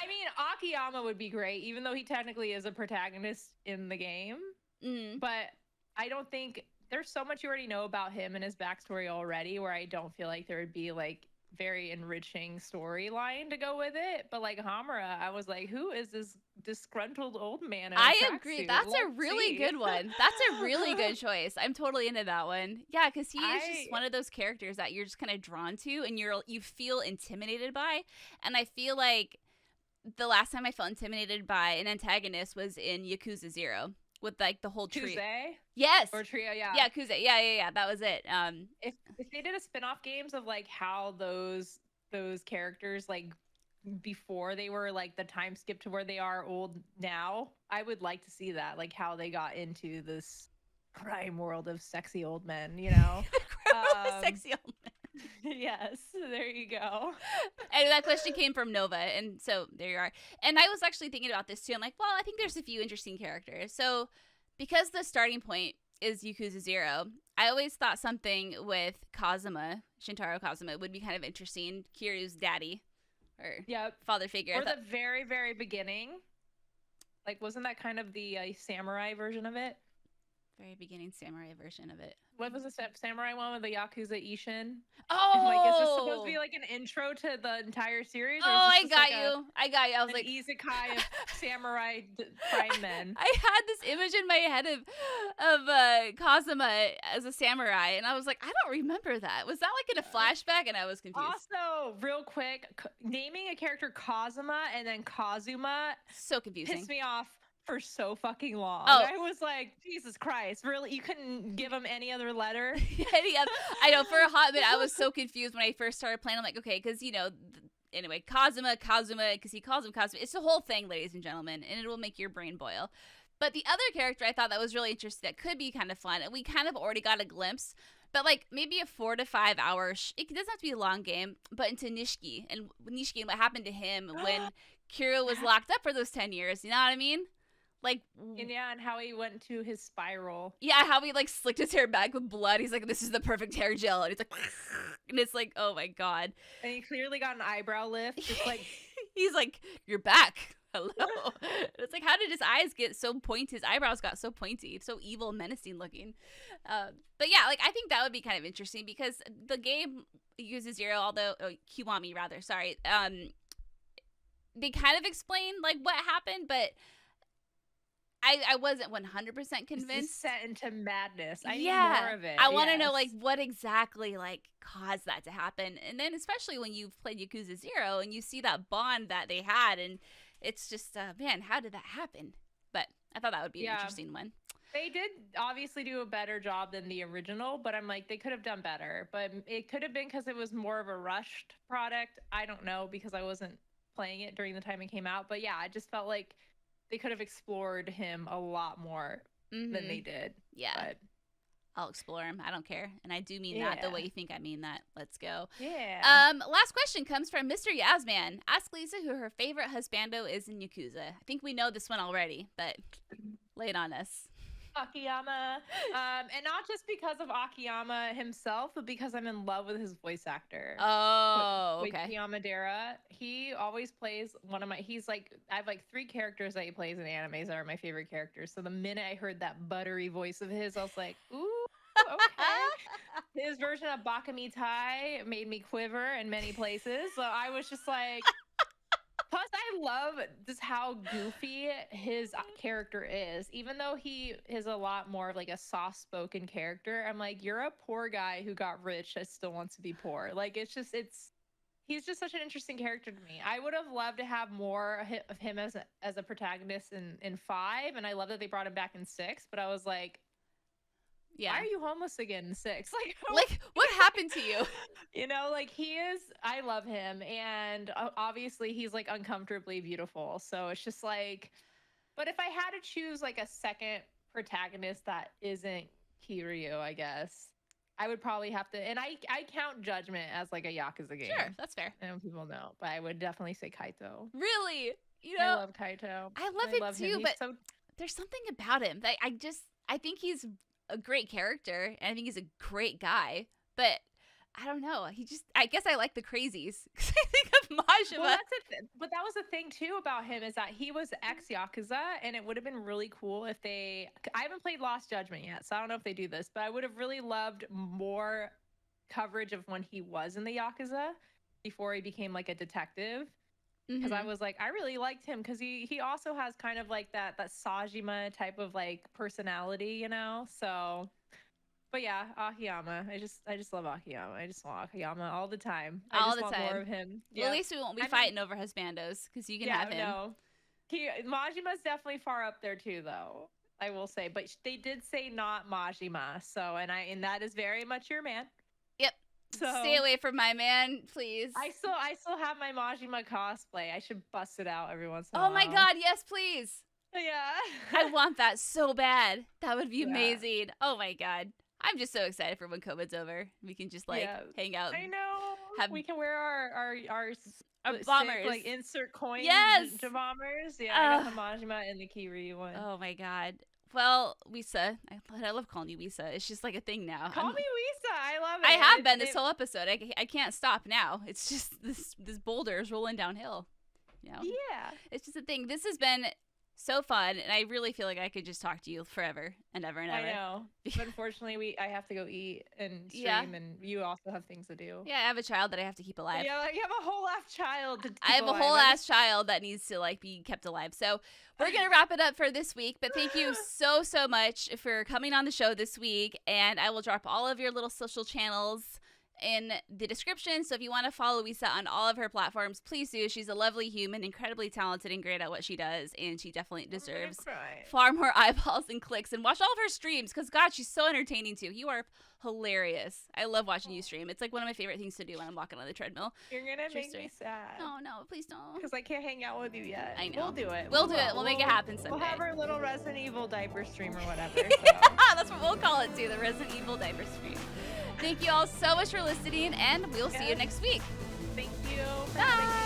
I mean, Akiyama would be great, even though he technically is a protagonist in the game. But I don't think there's so much you already know about him and his backstory already, where I don't feel like there would be like very enriching storyline to go with it. But like Homura, I was like, who is this disgruntled old man? I agree. That's a really good one. That's a really good choice. I'm totally into that one. Yeah, because he is just one of those characters that you're just kind of drawn to and you feel intimidated by. And I feel like the last time I felt intimidated by an antagonist was in Yakuza 0 with like the whole trio. Yes. Or trio, yeah. Yeah, Kuze. Yeah. That was it. If they did a spin-off games of like how those characters like before they were like the time skip to where they are old now, I would like to see that, like how they got into this crime world of sexy old men, you know? Sexy old men. Yes, there you go. And that question came from Nova, and so there you are. And I was actually thinking about this too. I'm like, well, I think there's a few interesting characters. So because the starting point is Yakuza 0. I always thought something with Kazuma, Shintaro Kazuma, would be kind of interesting. Kiryu's daddy or father figure. Or the very, very beginning. Like, wasn't that kind of the samurai version of it? Very beginning samurai version of it. What was the samurai one with the Yakuza Ishin? Oh! And, like, is this supposed to be like an intro to the entire series? Or Oh, is I this got like you. I got you. I was an like, isekai of samurai prime men. I had this image in my head of Kazuma as a samurai, and I was like, I don't remember that. Was that like in a flashback? And I was confused. Also, real quick, naming a character Kazuma and then Kazuma so confusing. pissed me off for so fucking long. Oh. I was like, Jesus Christ, really? You couldn't give him any other letter? I know, for a hot minute, I was so confused when I first started playing. I'm like, okay, because, anyway, Kazuma, because he calls him Kazuma. It's the whole thing, ladies and gentlemen, and it will make your brain boil. But the other character I thought that was really interesting, that could be kind of fun, and we kind of already got a glimpse, but like maybe a 4 to 5 hour, it doesn't have to be a long game, but into Nishiki, and what happened to him when Kiryu was locked up for those 10 years, you know what I mean? Like, and how he went to his spiral. Yeah, how he like slicked his hair back with blood. He's like, this is the perfect hair gel. And he's like, and it's like, oh my God. And he clearly got an eyebrow lift. Just like, he's like, you're back. Hello. It's like, how did his eyes get so pointy? His eyebrows got so pointy, so evil, menacing looking. But yeah, like I think that would be kind of interesting because the game uses Kiwami rather. Sorry. They kind of explain like what happened, but I wasn't 100% convinced. This is set into madness. I need more of it. I want to know like what exactly like caused that to happen. And then especially when you've played Yakuza 0 and you see that bond that they had, and it's just man, how did that happen? But I thought that would be an interesting one. They did obviously do a better job than the original, but I'm like, they could have done better. But it could have been because it was more of a rushed product. I don't know, because I wasn't playing it during the time it came out. But yeah, I just felt like they could have explored him a lot more than they did. Yeah. But I'll explore him. I don't care. And I do mean that the way you think I mean that. Let's go. Yeah. Last question comes from Mr. Yasman. Ask Lisa who her favorite husbando is in Yakuza. I think we know this one already, but lay it on us. Akiyama. And not just because of Akiyama himself, but because I'm in love with his voice actor. Oh, okay. Yamadera. He always plays one of my, I have like 3 characters that he plays in animes that are my favorite characters. So the minute I heard that buttery voice of his, I was like, ooh, okay. His version of Bakami Tai made me quiver in many places. So I was just like, plus, I love just how goofy his character is. Even though he is a lot more of like a soft-spoken character, I'm like, you're a poor guy who got rich that still wants to be poor. Like, he's just such an interesting character to me. I would have loved to have more of him as a protagonist in 5, and I love that they brought him back in 6. But I was like, why are you homeless again in 6? Like what happened to you? Like I love him, and obviously he's like uncomfortably beautiful. So it's just like, but if I had to choose like a second protagonist that isn't Kiryu, I guess I would probably have to, and I count Judgment as like a Yakuza game. Sure, that's fair. I know people know, but I would definitely say Kaito. Really? I love Kaito. I love him too, but there's something about him that I think he's a great character, and I think he's a great guy, but I don't know. I guess I like the crazies. Because I think of Majima. Well, but that was the thing too about him, is that he was ex-Yakuza, and it would have been really cool if I haven't played Lost Judgment yet, so I don't know if they do this, but I would have really loved more coverage of when he was in the Yakuza before he became like a detective. Because I was like, I really liked him because he also has kind of like that Sajima type of like personality, So, but yeah, Akiyama. I just love Akiyama. I just want Akiyama all the time. I just want more of him. Well, at least we won't be fighting over husbandos because you can have him. No. Majima's definitely far up there too, though. I will say, but they did say not Majima. So, and that is very much your man. Yep. So, stay away from my man, please. I still have my Majima cosplay. I should bust it out every once in a while. Oh my god, yes, please. Yeah. I want that so bad. That would be amazing. Oh my god. I'm just so excited for when COVID's over. We can just hang out. I know. We can wear our bombers. Sick, like insert coins. Yes. To bombers. Yeah, I got the Majima and the Kiryu one. Oh my god. Well, Lisa, I love calling you Lisa. It's just like a thing now. Call me Lisa. I love it. I have been this whole episode. I can't stop now. It's just this boulder is rolling downhill. You know? Yeah. It's just a thing. This has been so fun, and I really feel like I could just talk to you forever and ever and ever. I know. But unfortunately, I have to go eat and stream, and you also have things to do. Yeah, I have a child that I have to keep alive. Yeah, you have a whole ass child to keep I have alive. a whole ass child that needs to like be kept alive. So we're gonna wrap it up for this week. But thank you so much for coming on the show this week, and I will drop all of your little social channels in the description. So if you want to follow Lisa on all of her platforms, please do. She's a lovely human, incredibly talented and great at what she does, and she definitely deserves far more eyeballs and clicks. And watch all of her streams, because God, she's so entertaining too. You are hilarious. I love watching you stream. It's like one of my favorite things to do when I'm walking on the treadmill. You're gonna make me sad. No, please don't. Because I can't hang out with you yet. I know. We'll do it. We'll do it. We'll make it happen someday. We'll have our little Resident Evil diaper stream or whatever. So. That's what we'll call it too, the Resident Evil diaper stream. Thank you all so much for listening, and we'll see you next week. Thank you. Bye.